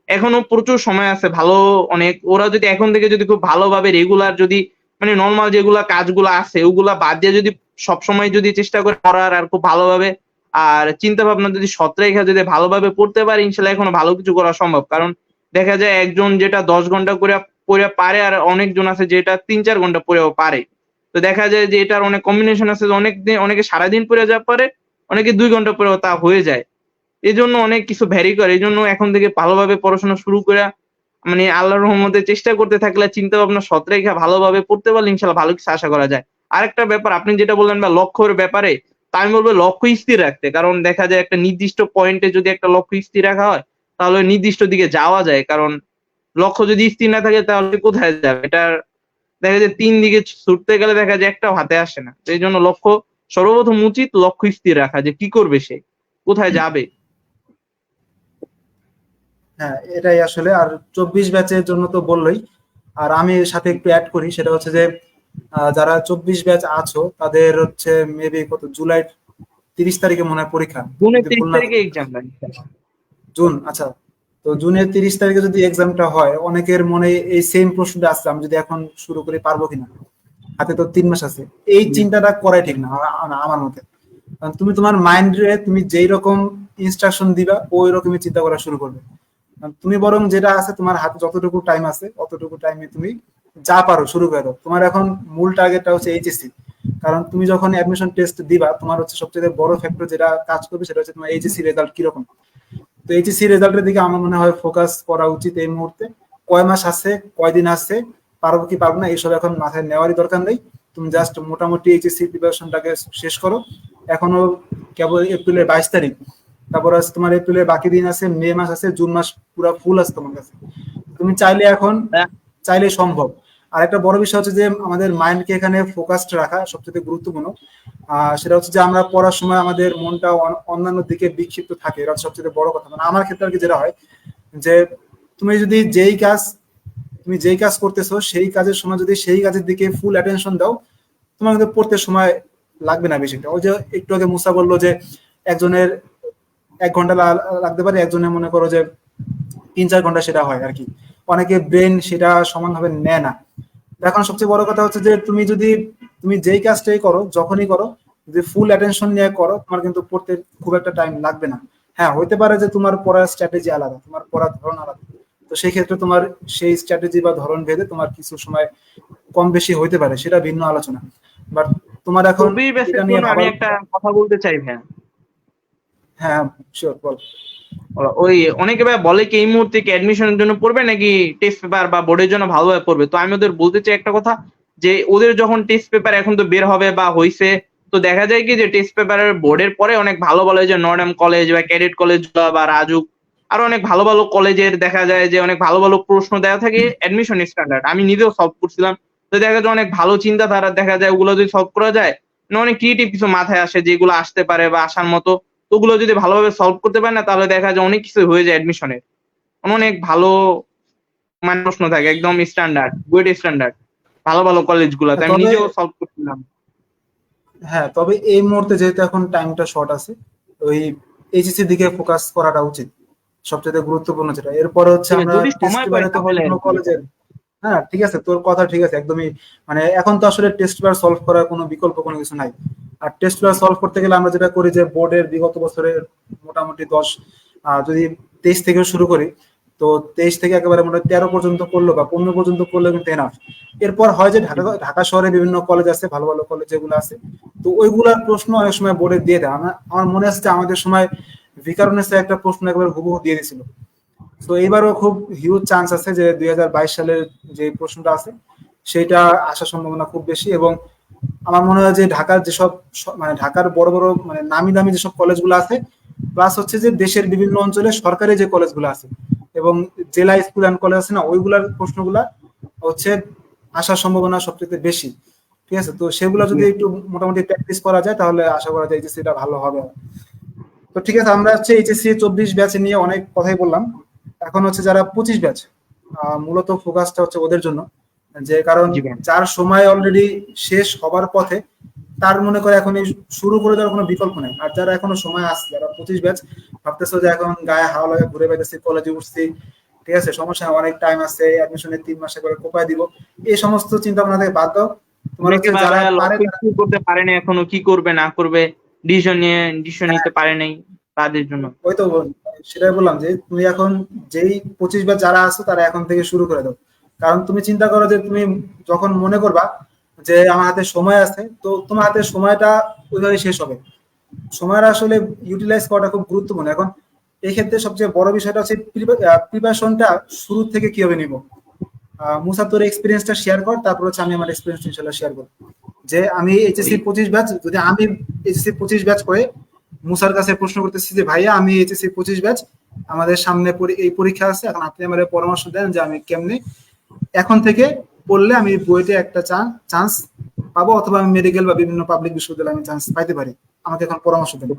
এখনো প্রচুর সময় আছে ভালো অনেক। ওরা যদি এখন থেকে যদি খুব ভালোভাবে রেগুলার যদি মানে নরমাল যেগুলা কাজগুলা আছে ওগুলা বাদ দিয়ে যদি সবসময় যদি চেষ্টা করে পড়ার আর খুব ভালোভাবে আর চিন্তা ভাবনা যদি সৎ রেখে যদি ভালোভাবে পড়তে পারে ইনশাল্লাহ এখনো ভালো কিছু করা সম্ভব। কারণ দেখা যায় একজন যেটা 10 ঘন্টা করে পড়ে পারে আর অনেকজন আছে যেটা 3-4 ঘন্টা পড়েও পারে। তো দেখা যায় যে এটার অনেক কম্বিনেশন আছে যে অনেকে সারাদিন পড়ে যা পারে, অনেকে 2 ঘন্টা পড়েও তা হয়ে যায়। এজন্য অনেক কিছু ভ্যারি করে। এজন্য এখন থেকে ভালোভাবে পড়াশোনা শুরু কইরা মানে আল্লাহর রহমতে চেষ্টা করতে থাকলে চিন্তা ভাবনা সৎ রেখা ভালোভাবে পড়তে পারলে ইনশাআল্লাহ ভালো কিছু আশা করা যায়। আরেকটা ব্যাপার আপনি যেটা বললেন বা লক্ষ্যের ব্যাপারে, তা আমি বলব লক্ষ্য স্থির রাখতে। কারণ দেখা যায় একটা নির্দিষ্ট পয়েন্টে যদি একটা লক্ষ্য স্থির রাখা হয়, তাহলে নির্দিষ্ট দিকে যাওয়া যায়। কারণ লক্ষ্য যদি স্থির না থাকে তাহলে কোথায় যাবে? এটার দেখা যায় ৩ দিকে ছুটতে গেলে দেখা যায় একটাও হাতে আসে না। তো এইজন্য লক্ষ্য সর্বপ্রথম উচিত লক্ষ্য স্থির রাখা যে কি করবে সে? কোথায় যাবে? হ্যাঁ, এটাই আসলে। আর 24 ব্যাচের জন্য তো বললোই, আর আমি এর সাথে একটু অ্যাড করি, সেটা হচ্ছে যে যারা 24 ব্যাচ আছো তাদের হচ্ছে মেবি কত জুলাই 30 তারিখে মনে হয় পরীক্ষা, জুনের যদি ৩০ ভুল না তারিখে করি। এক্সাম ভাই। জুন, আচ্ছা। তো জুনের 30 তারিখে যদি এক্সামটা হয়, অনেকের মনে এই সেম প্রশ্নটা আসছে, আমি যদি এখন শুরু করি পারবো কিনা, হাতে তো 3 মাস আছে। এই চিন্তাটা করাই ঠিক না আমার মতে। কারণ তুমি তোমার মাইন্ডে তুমি যেই রকম ইনস্ট্রাকশন দিবা ওই রকমই চিন্তা করা শুরু করবে। তুমি বরং যেটা আছে তোমার হাতে যতটুকু টাইম আছে অতটুকু টাইমে তুমি যা পারো শুরু করো। তোমার এখন মূল টার্গেটটা হচ্ছে এইচএসসি। কারণ তুমি যখন অ্যাডমিশন টেস্ট দিবা, তোমার হচ্ছে সবচেয়ে বড় ফ্যাক্টর যেটা কাজ করবে সেটা হচ্ছে তোমার এইচএসসি রেজাল্ট কিরকম। তো এইচএসসি রেজাল্টের দিকে আমার মনে হয় ফোকাস করা উচিত এই মুহূর্তে। কয় মাস আছে, কয়দিন আছে, পারবো কি পারবো না এইসব এখন মাথায় নেওয়ারই দরকার নেই। তুমি জাস্ট মোটামুটি এইচএসসি প্রিপারেশনটাকে শেষ করো। এখনো কেবল এপ্রিলের 22 তারিখ, তারপর আছে তোমার এপ্রিলের বাকি দিন আছে, মে মাস আছে, জুন মাস পুরো ফুল আছে তোমার কাছে। তুমি চাইলে এখন, চাইলে সম্ভব। আর একটা বড় বিষয় হচ্ছে যে আমাদের মাইন্ডকে এখানে ফোকাসড রাখা সবচেয়ে গুরুত্বপূর্ণ। সেটা হচ্ছে যে আমরা পড়ার সময় আমাদের মনটা অন্যান্য দিকে বিক্ষিপ্ত থাকে, এটা সবচেয়ে বড় কথা। মানে আমার ক্ষেত্রে আর কি যেটা হয় যে তুমি যদি যেই কাজ করতেছো সেই কাজের সময় যদি সেই কাজের দিকে ফুল অ্যাটেনশন দাও, তোমার কিন্তু পড়তে সময় লাগবে না বেশিটা। ওই যে একটু আগে মুসা বললো যে একজনের 1 ঘন্টা লাগতে পারে, একজনের মনে করো যে 3-4 ঘন্টা সেটা হয় আর কি। অনেকে ব্রেন সেটা সমানভাবে নেয় না। এখন সবচেয়ে বড় কথা হচ্ছে যে তুমি যেই কাজটাই করো যখনই করো, যদি ফুল অ্যাটেনশন নিয়ে করো, তোমার কিন্তু পড়তে খুব একটা টাইম লাগবে না। হ্যাঁ, হইতে পারে যে তোমার পড়ার স্ট্র্যাটেজি আলাদা, তোমার পড়ার ধরন আলাদা। তো সেই ক্ষেত্রে তোমার সেই স্ট্র্যাটেজি বা ধরন ভেদে তোমার কিছু সময় কম বেশি হইতে পারে, সেটা ভিন্ন আলোচনা। বাট তোমার এখন চব্বিশ ব্যাচের এটা নিয়ে জন্য আমি ভাবার। একটা কথা বলতে চাই ভাইয়া। হ্যাঁ, শিওর, বল। ওই অনেকে ভাই বলে কি এই মুহূর্তে কি অ্যাডমিশনের জন্য পড়বে নাকি টেস্ট পেপার বা বোর্ডের জন্য ভালোভাবে পড়বে। তো আমি ওদের বলতে চাই একটা কথা, যে ওদের যখন টেস্ট পেপার এখন তো বের হবে বা হইছে, তো দেখা যায় কি যে টেস্ট পেপারের বোর্ডের পরে অনেক ভালো ভালো যে নর্ডাম কলেজ বা ক্যাডেট কলেজ বা রাজুক আরো অনেক ভালো ভালো কলেজের দেখা যায় যে অনেক ভালো ভালো প্রশ্ন দেওয়া থাকে অ্যাডমিশন স্ট্যান্ডার্ড, আমি নিজেও সলভ করছিলাম। তো দেখা যায় অনেক ভালো চিন্তাধারা দেখা যায় ওগুলো যদি সলভ করা যায়, অনেক ক্রিয়েটিভ কিছু মাথায় আসে যেগুলো আসতে পারে বা আসার মতো। তো ওগুলো যদি ভালোভাবে সলভ করতে পারে না তাহলে দেখা যায় অনেক কিছু হয়ে যায় অ্যাডমিশনের। অনেক ভালো মানে প্রশ্ন থাকে একদম স্ট্যান্ডার্ড বুয়েট স্ট্যান্ডার্ড ভালো ভালো কলেজগুলোতে আমি তবে নিজেও সলভ করছিলাম। হ্যাঁ, তবে এই মুহূর্তে যেহেতু এখন টাইমটা শর্ট আছে, ওই এইচএসসি দিকে ফোকাস করাটা উচিত সবচেয়ে গুরুত্বপূর্ণ যেটা। এরপরে হচ্ছে আমরা যদি টেস্ট সময় পাই পেপারে তো তাহলে বিভিন্ন আর কি। কলেজের। হ্যাঁ, ঠিক আছে, তোর কথা ঠিক আছে একদমই। মানে এখন তো আসলে টেস্ট পেপার সলভ করার কোনো বিকল্প কোনো কিছু নাই। আর টেস্ট পেপার সলভ করতে গেলে আমরা যেটা করি যে বোর্ডের বিগত বছরের মোটামুটি 10, যদি 23 থেকে শুরু করি, তো 23 থেকে একেবারে মোটামুটি 13 পর্যন্ত করলো বা 15 পর্যন্ত করলে কিন্তু এনাফ। এরপর হয় যে ঢাকা ঢাকা শহরে বিভিন্ন কলেজ আছে, ভালো ভালো কলেজ যেগুলো আছে, তো ওইগুলার প্রশ্ন অনেক সময় বোর্ডে দিয়ে দেয়। আমার মনে আছে যে আমাদের সময় ভিকারুনেসে একটা প্রশ্ন একবার হুবহু দিয়ে দিয়েছিল। তো এইবারও খুব হিউজ চান্স আছে যে 2022 সালের যে প্রশ্নটা আছে সেটা আসার সম্ভাবনা খুব বেশি। এবং আমার মনে হয় যে ঢাকার যেসব মানে ঢাকার বড় বড় মানে নামি দামি যেসব কলেজগুলো আছে, প্লাস হচ্ছে যে দেশের বিভিন্ন অঞ্চলে সরকারি যে কলেজগুলো আছে এবং জেলা স্কুল অ্যান্ড কলেজ আছে না, ওইগুলার প্রশ্নগুলা হচ্ছে আসার সম্ভাবনা সবচেয়ে বেশি। ঠিক আছে, তো সেগুলো যদি একটু মোটামুটি প্র্যাকটিস করা যায় তাহলে আশা করা যায় এইচএসসি টা ভালো হবে। তো ঠিক আছে, আমরা হচ্ছে এইচএসসি 24 ব্যাচ নিয়ে অনেক কথাই বললাম। এখন হচ্ছে যারা 25 ব্যাচ, মূলত ফোকাসটা হচ্ছে ওদের জন্য, যে কারণ জি ভাই। যার সময় অলরেডি শেষ হবার পথে, তার মনে করে এখন এই শুরু করে দেওয়ার কোনো বিকল্প নেই। আর যারা এখনো সময় আছে, যারা 25 ব্যাচ ভাবতেছো যে এখন গায়ে হাওয়া লাগে ঘুরে বেড়াচ্ছি, কলেজে উঠছি, ঠিক আছে, সমস্যা নেই, অনেক টাইম আছে, অ্যাডমিশনের 3 মাসে করে কোপায় দিব, এই সমস্ত চিন্তা ভাবনা থেকে বাদ দাও। তোমার অনেকে হচ্ছে যারা ভাইয়া পারে লক্ষ্য তারা, স্থির করতে পারে না এখনো, কি করবে না করবে ডিসিশন নিতে পারে নাই তাদের জন্য। ওই তো সেটাই বললাম যে তুমি এখন যেই 25 বার যারা আছো তারা এখন থেকে শুরু করে দাও। কারণ তুমি চিন্তা করো যে তুমি যখন মনে করবা যে আমার হাতে সময় আছে, তো তোমার হাতে সময়টা ওইভাবে শেষ হবে। সময়টা আসলে ইউটিলাইজ করাটা খুব গুরুত্বপূর্ণ। এখন এই ক্ষেত্রে সবচেয়ে বড় বিষয়টা হচ্ছে প্রিপারেশনটা শুরু থেকে কিভাবে নিব। মুসা তোর এক্সপিরিয়েন্সটা শেয়ার কর, তারপর হচ্ছে আমি আমার এক্সপিরিয়েন্স ইনশাল্লাহ শেয়ার করব। যে আমি এইচএসসি 25 ব্যাচ, যদি আমি এইচএসসি 25 ব্যাচ করে মুসার কাছে প্রশ্ন করতেছি যে ভাইয়া আমি এইচএসসি 25 ব্যাচ, আমাদের সামনে এই পরীক্ষা আছে, এখন আপনি আমার পরামর্শ দেন যে আমি কেমনে এখন থেকে পড়লে আমি বুয়েটে একটা চান্স পাবো, অথবা আমি মেডিকেল বা বিভিন্ন পাবলিক বিশ্ববিদ্যালয়ে আমি চান্স পাইতে পারি, আমাকে এখন পরামর্শ দেন।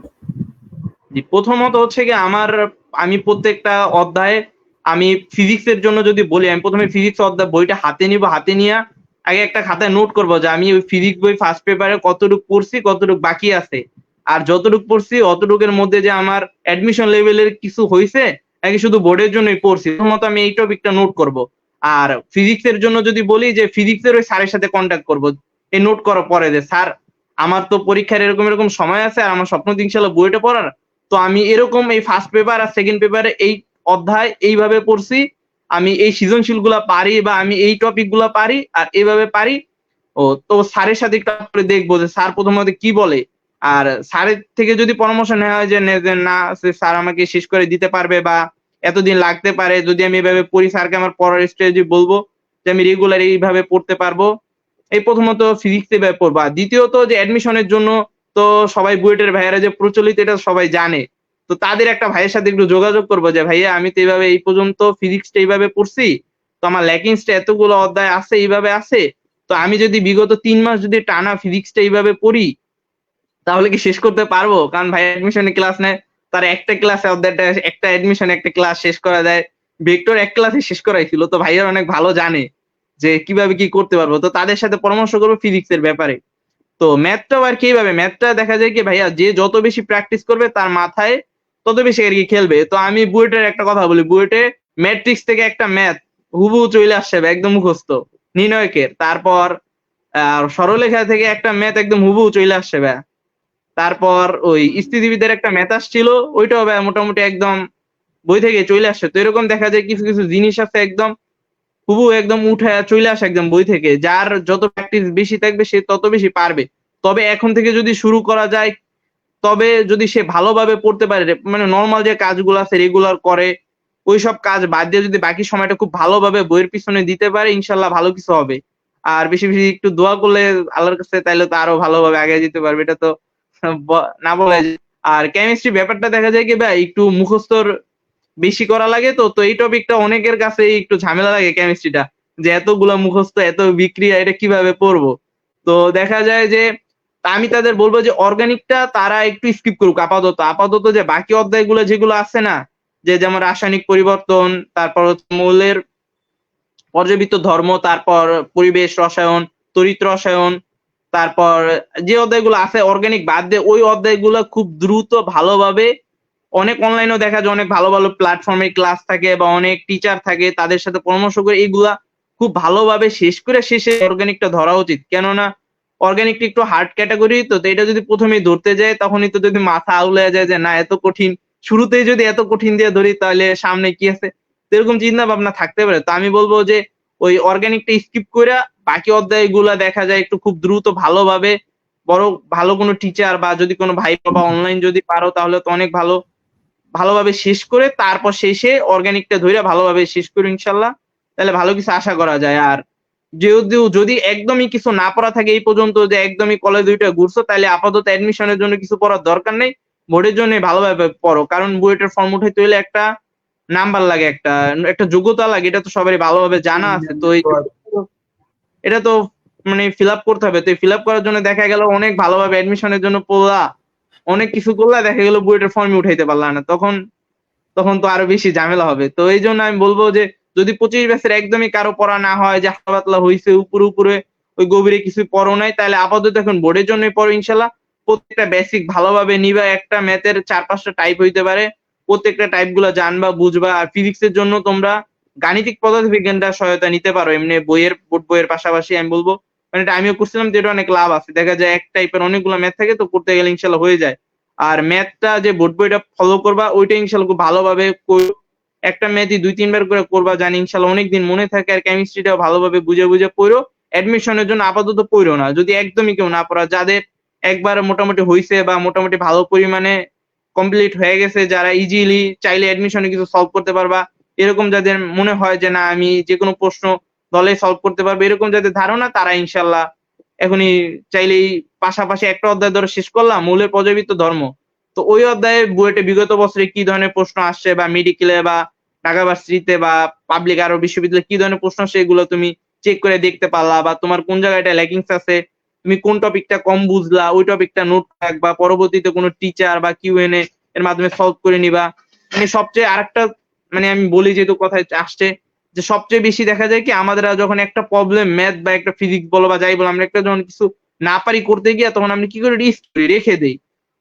প্রথমত হচ্ছে কি আমি প্রত্যেকটা অধ্যায়ে, আমি ফিজিক্সের জন্য যদি বলি, আমি প্রথমে ফিজিক্স অধ্যায় বইটা হাতে নিব, হাতে নিয়ে আগে একটা খাতায় নোট করব যে আমি ওই ফিজিক্স বই ফার্স্ট পেপারে কতটুকু পড়ছি, কতটুকু বাকি আছে, আর যতটুকু পড়ছি অতটুকুর মধ্যে যে আমার অ্যাডমিশন লেভেলের কিছু হয়েছে নাকি শুধু বোর্ডের জন্যই পড়ছি, প্রথমত আমি এই টপিকটা নোট করব। আর ফিজিক্সের জন্য যদি বলি যে ফিজিক্সের ওই স্যারের সাথে কন্ট্যাক্ট করব এই নোট করার পরে, যে স্যার আমার তো পরীক্ষার এরকম এরকম সময় আছে আর আমার স্বপ্ন ইনশাআল্লাহ বইটা পড়ার, তো আমি এরকম এই ফার্স্ট পেপার আর সেকেন্ড পেপারে এই অধ্যায় এইভাবে পড়ছি, আমি এই সৃজনশীল গুলা পারি বা আমি এই টপিক গুলা পারি আর এইভাবে পারি। ও তো স্যারের সাথে একটু করে দেখবো যে স্যার প্রথমত কি বলে, আর স্যারের থেকে যদি পরামর্শ নেওয়া হয় যে না স্যার আমাকে শেষ করে দিতে পারবে বা এতদিন লাগতে পারে, যদি আমি এভাবে পড়ি স্যারকে আমার পড়ার স্ট্র্যাটেজি বলবো যে আমি রেগুলার এইভাবে পড়তে পারবো। এই প্রথমত ফিজিক্স এ পড়বা। দ্বিতীয়ত যে অ্যাডমিশনের জন্য তো সবাই বুয়েটের ভাইয়ারা যে প্রচলিত এটা সবাই জানে, তো তাদের একটা ভাইয়ের সাথে একটু যোগাযোগ করবো যে ভাইয়া আমি তো এইভাবে এই পর্যন্ত ফিজিক্সটা এইভাবে পড়ছি, তো আমার ল্যাকিংসটা এতগুলো অধ্যায় আছে এইভাবে আছে, তো আমি যদি বিগত 3 মাস যদি টানা ফিজিক্সটা এইভাবে পড়ি তাহলে কি শেষ করতে পারবো? কারণ ভাই অ্যাডমিশনে ক্লাস নেয়, তার একটা ক্লাসে অধ্যায়টা একটা অ্যাডমিশনে একটা ক্লাস শেষ করা যায়, ভেক্টর এক ক্লাসে শেষ করাইছিল, তো ভাইয়া অনেক ভালো জানে যে কিভাবে কি করতে পারবো, তো তাদের সাথে পরামর্শ করবো ফিজিক্স এর ব্যাপারে। তো ম্যাথটাও আর কি এইভাবে, ম্যাথটা দেখা যায় কি ভাইয়া যে যত বেশি প্র্যাকটিস করবে তার মাথায় তত বেশি আর কি খেলবে। তো আমি বুয়েটের একটা কথা বলি, বুয়েটে ম্যাট্রিক্স থেকে একটা ম্যাথ হুবহু চলে আসছে ভাই, একদম মুখস্থ নির্ণয়কের, তারপর সরলরেখা থেকে একটা ম্যাথ একদম হুবহু চলে আসছে ভাই, তারপর ওই স্থিতিবিদের একটা ম্যাথ আসছিল, ওইটাও ভাই মোটামুটি একদম বই থেকে চলে আসছে। তো এরকম দেখা যায় কিছু কিছু জিনিস আছে একদম হুবহু একদম উঠে চলে আসে একদম বই থেকে, যার যত প্র্যাকটিস বেশি থাকবে সে তত বেশি পারবে। তবে এখন থেকে যদি শুরু করা যায়, তবে যদি সে ভালোভাবে পড়তে পারে, মানে নরমাল যে কাজগুলো আছে রেগুলার করে, ওইসব কাজ বাদ দিয়ে যদি বাকি সময়টা খুব ভালোভাবে বইয়ের পিছনে দিতে পারে ইনশাল্লাহ ভালো কিছু হবে। আর বেশি বেশি একটু দোয়া করলে আল্লাহর কাছে, তাইলে তো আরো ভালোভাবে আগে যেতে পারবে, এটা তো না বলা যায়। আর কেমিস্ট্রি ব্যাপারটা দেখা যায় কি ভাই একটু মুখস্থর বেশি করা লাগে, তো তো এই টপিকটা অনেকের কাছে একটু ঝামেলা লাগে কেমিস্ট্রিটা, যে এতগুলা মুখস্থ এত বিক্রিয়া এটা কিভাবে পড়বো। তো দেখা যায় যে আমি তাদের বলবো যে অর্গানিকটা তারা একটু স্কিপ করুক আপাতত, আপাতত যে বাকি অধ্যায়গুলো যেগুলো আছে না, যে যেমন রাসায়নিক পরিবর্তন, তারপর হচ্ছে মৌলের পর্যাবৃত্ত ধর্ম, তারপর পরিবেশ রসায়ন, তড়িৎ রসায়ন, তারপর যে অধ্যায়গুলো আছে অর্গানিক বাদ দিয়ে ওই অধ্যায়গুলো খুব দ্রুত ভালোভাবে, অনেক অনলাইনেও দেখা যায় অনেক ভালো ভালো প্ল্যাটফর্মে ক্লাস থাকে বা অনেক টিচার থাকে, তাদের সাথে পরামর্শ করে এগুলা খুব ভালোভাবে শেষ করে শেষে অর্গানিকটা ধরা উচিত। কেননা অর্গানিকটা একটু হার্ড ক্যাটাগরি, তো এটা যদি প্রথমেই ধরতে যায় তখনই তো যদি মাথা আউলে যায় যে না এত কঠিন, শুরুতেই যদি এত কঠিন দিয়ে ধরি তাহলে সামনে কি আছে, তো এরকম চিন্তা ভাবনা থাকতে পারে। তো আমি বলবো যে ওই অর্গানিকটা স্কিপ করে বাকি অধ্যায়গুলা দেখা যায় একটু খুব দ্রুত ভালোভাবে, বড় ভালো কোনো টিচার বা যদি কোনো ভাই বা অনলাইন যদি পারো তাহলে তো অনেক ভালো, ভালোভাবে শেষ করে তারপর শেষে অর্গানিকটা ধরে ভালোভাবে শেষ করে ইনশাল্লাহ তাহলে ভালো কিছু আশা করা যায়। আর যেহেতু যদি একদমই কিছু না পড়া থাকে এই পর্যন্ত, যে একদমই কলেজ দুইটা ঘুরছো, তাহলে আপাতত অ্যাডমিশনের জন্য কিছু পড়ার দরকার নেই, বোর্ডের জন্য ভালোভাবে পড়ো। কারণ বুয়েটের ফর্ম উঠাইতে হইলে একটা নাম্বার লাগে, একটা যোগ্যতা লাগে, এটা তো সবারই ভালোভাবে জানা আছে। তো এটা তো মানে ফিল আপ করতে হবে। তো ফিল আপ করার জন্য দেখা গেল অনেক ভালোভাবে অ্যাডমিশনের জন্য পড়লা, অনেক কিছু করলা, দেখা গেল বুয়েটের ফর্মই উঠাইতে পারলা না। তখন তখন তো আরো বেশি ঝামেলা হবে। তো এইজন্য আমি বলব যে যদি 25 ব্যাচের একদমই কারো পড়া না হয়, যে হালকা পাতলা হইছে, উপরে, উপরে ওই গভীরে কিছু পড়ো নাই, তাহলে আপাতত এখন বোর্ডের জন্যই পড়ো ইনশাআল্লাহ। প্রত্যেকটা বেসিক ভালোভাবে নিবা। একটা ম্যাথের ৪-৫ টা টাইপ হইতে পারে। প্রত্যেকটা টাইপ গুলা জানবা, বুঝবা। আর ফিজিক্সের জন্য তোমরা গাণিতিক পদার্থবিজ্ঞানটা সহায়তা নিতে পারো। এমনি বইয়ের, বোর্ড বইয়ের পাশাপাশি আমি বলব, মানে এটা আমিও করছিলাম, যে এটা অনেক লাভ আছে। দেখা যায় এক টাইপের অনেকগুলো ম্যাথ থাকে, তো করতে গেলে ইনশাআল্লাহ হয়ে যায়। আর ম্যাথটা যে বোর্ড বইটা ফলো করবা, ওইটা ইনশাআল্লাহ খুব ভালোভাবে একটা ম্যাথই ২-৩ বার করে করবা, জানি ইনশাআল্লাহ অনেকদিন মনে থাকে। আর কেমিস্ট্রিটাও ভালোভাবে বুঝে, বুঝে পড়ো। অ্যাডমিশনের জন্য আপাতত পড়ো না। যদি একদমই কেউ না পড়া, যাদের একবার মোটামুটি হইছে বা মোটামুটি ভালো পরিমাণে কমপ্লিট হয়ে গেছে, যারা ইজিলি চাইলে অ্যাডমিশনে কিছু সলভ করতে পারবা, এরকম যাদের মনে হয় যে না আমি যেকোনো প্রশ্ন দলে সলভ করতে পারবো, এরকম যাদের ধারণা, তারা ইনশাআল্লাহ এখনই চাইলেই পাশাপাশি একটা অধ্যায় ধরে শেষ করলাম, মৌলের পর্যাবৃত্ত ধর্ম। তো ওই অধ্যায়ে বুয়েটে বিগত বছরে কি ধরনের প্রশ্ন আসছে, বা মেডিকেলে বা ঢাকা ভার্সিটিতে বা পাবলিক আরো বিশ্ববিদ্যালয়ে কি ধরনের প্রশ্ন আসছে, এগুলো তুমি চেক করে দেখতে পারলা। বা তোমার কোন জায়গাটা ল্যাকিংস আছে, তুমি কোন টপিকটা কম বুঝলা, ওই টপিকটা নোট রাখবা, পরবর্তীতে কোনো টিচার বা কিউএনএ এর মাধ্যমে সলভ করে নিবা। মানে সবচেয়ে আরেকটা, মানে আমি বলি যেহেতু কথায় আসছে, যে সবচেয়ে বেশি দেখা যায় কি আমাদের যখন একটা প্রবলেম, ম্যাথ বা একটা ফিজিক্স বলো বা যাই বলো, আমরা একটা যখন কিছু না পারি করতে গিয়া, তখন আমরা কি করি, রেখে দেই।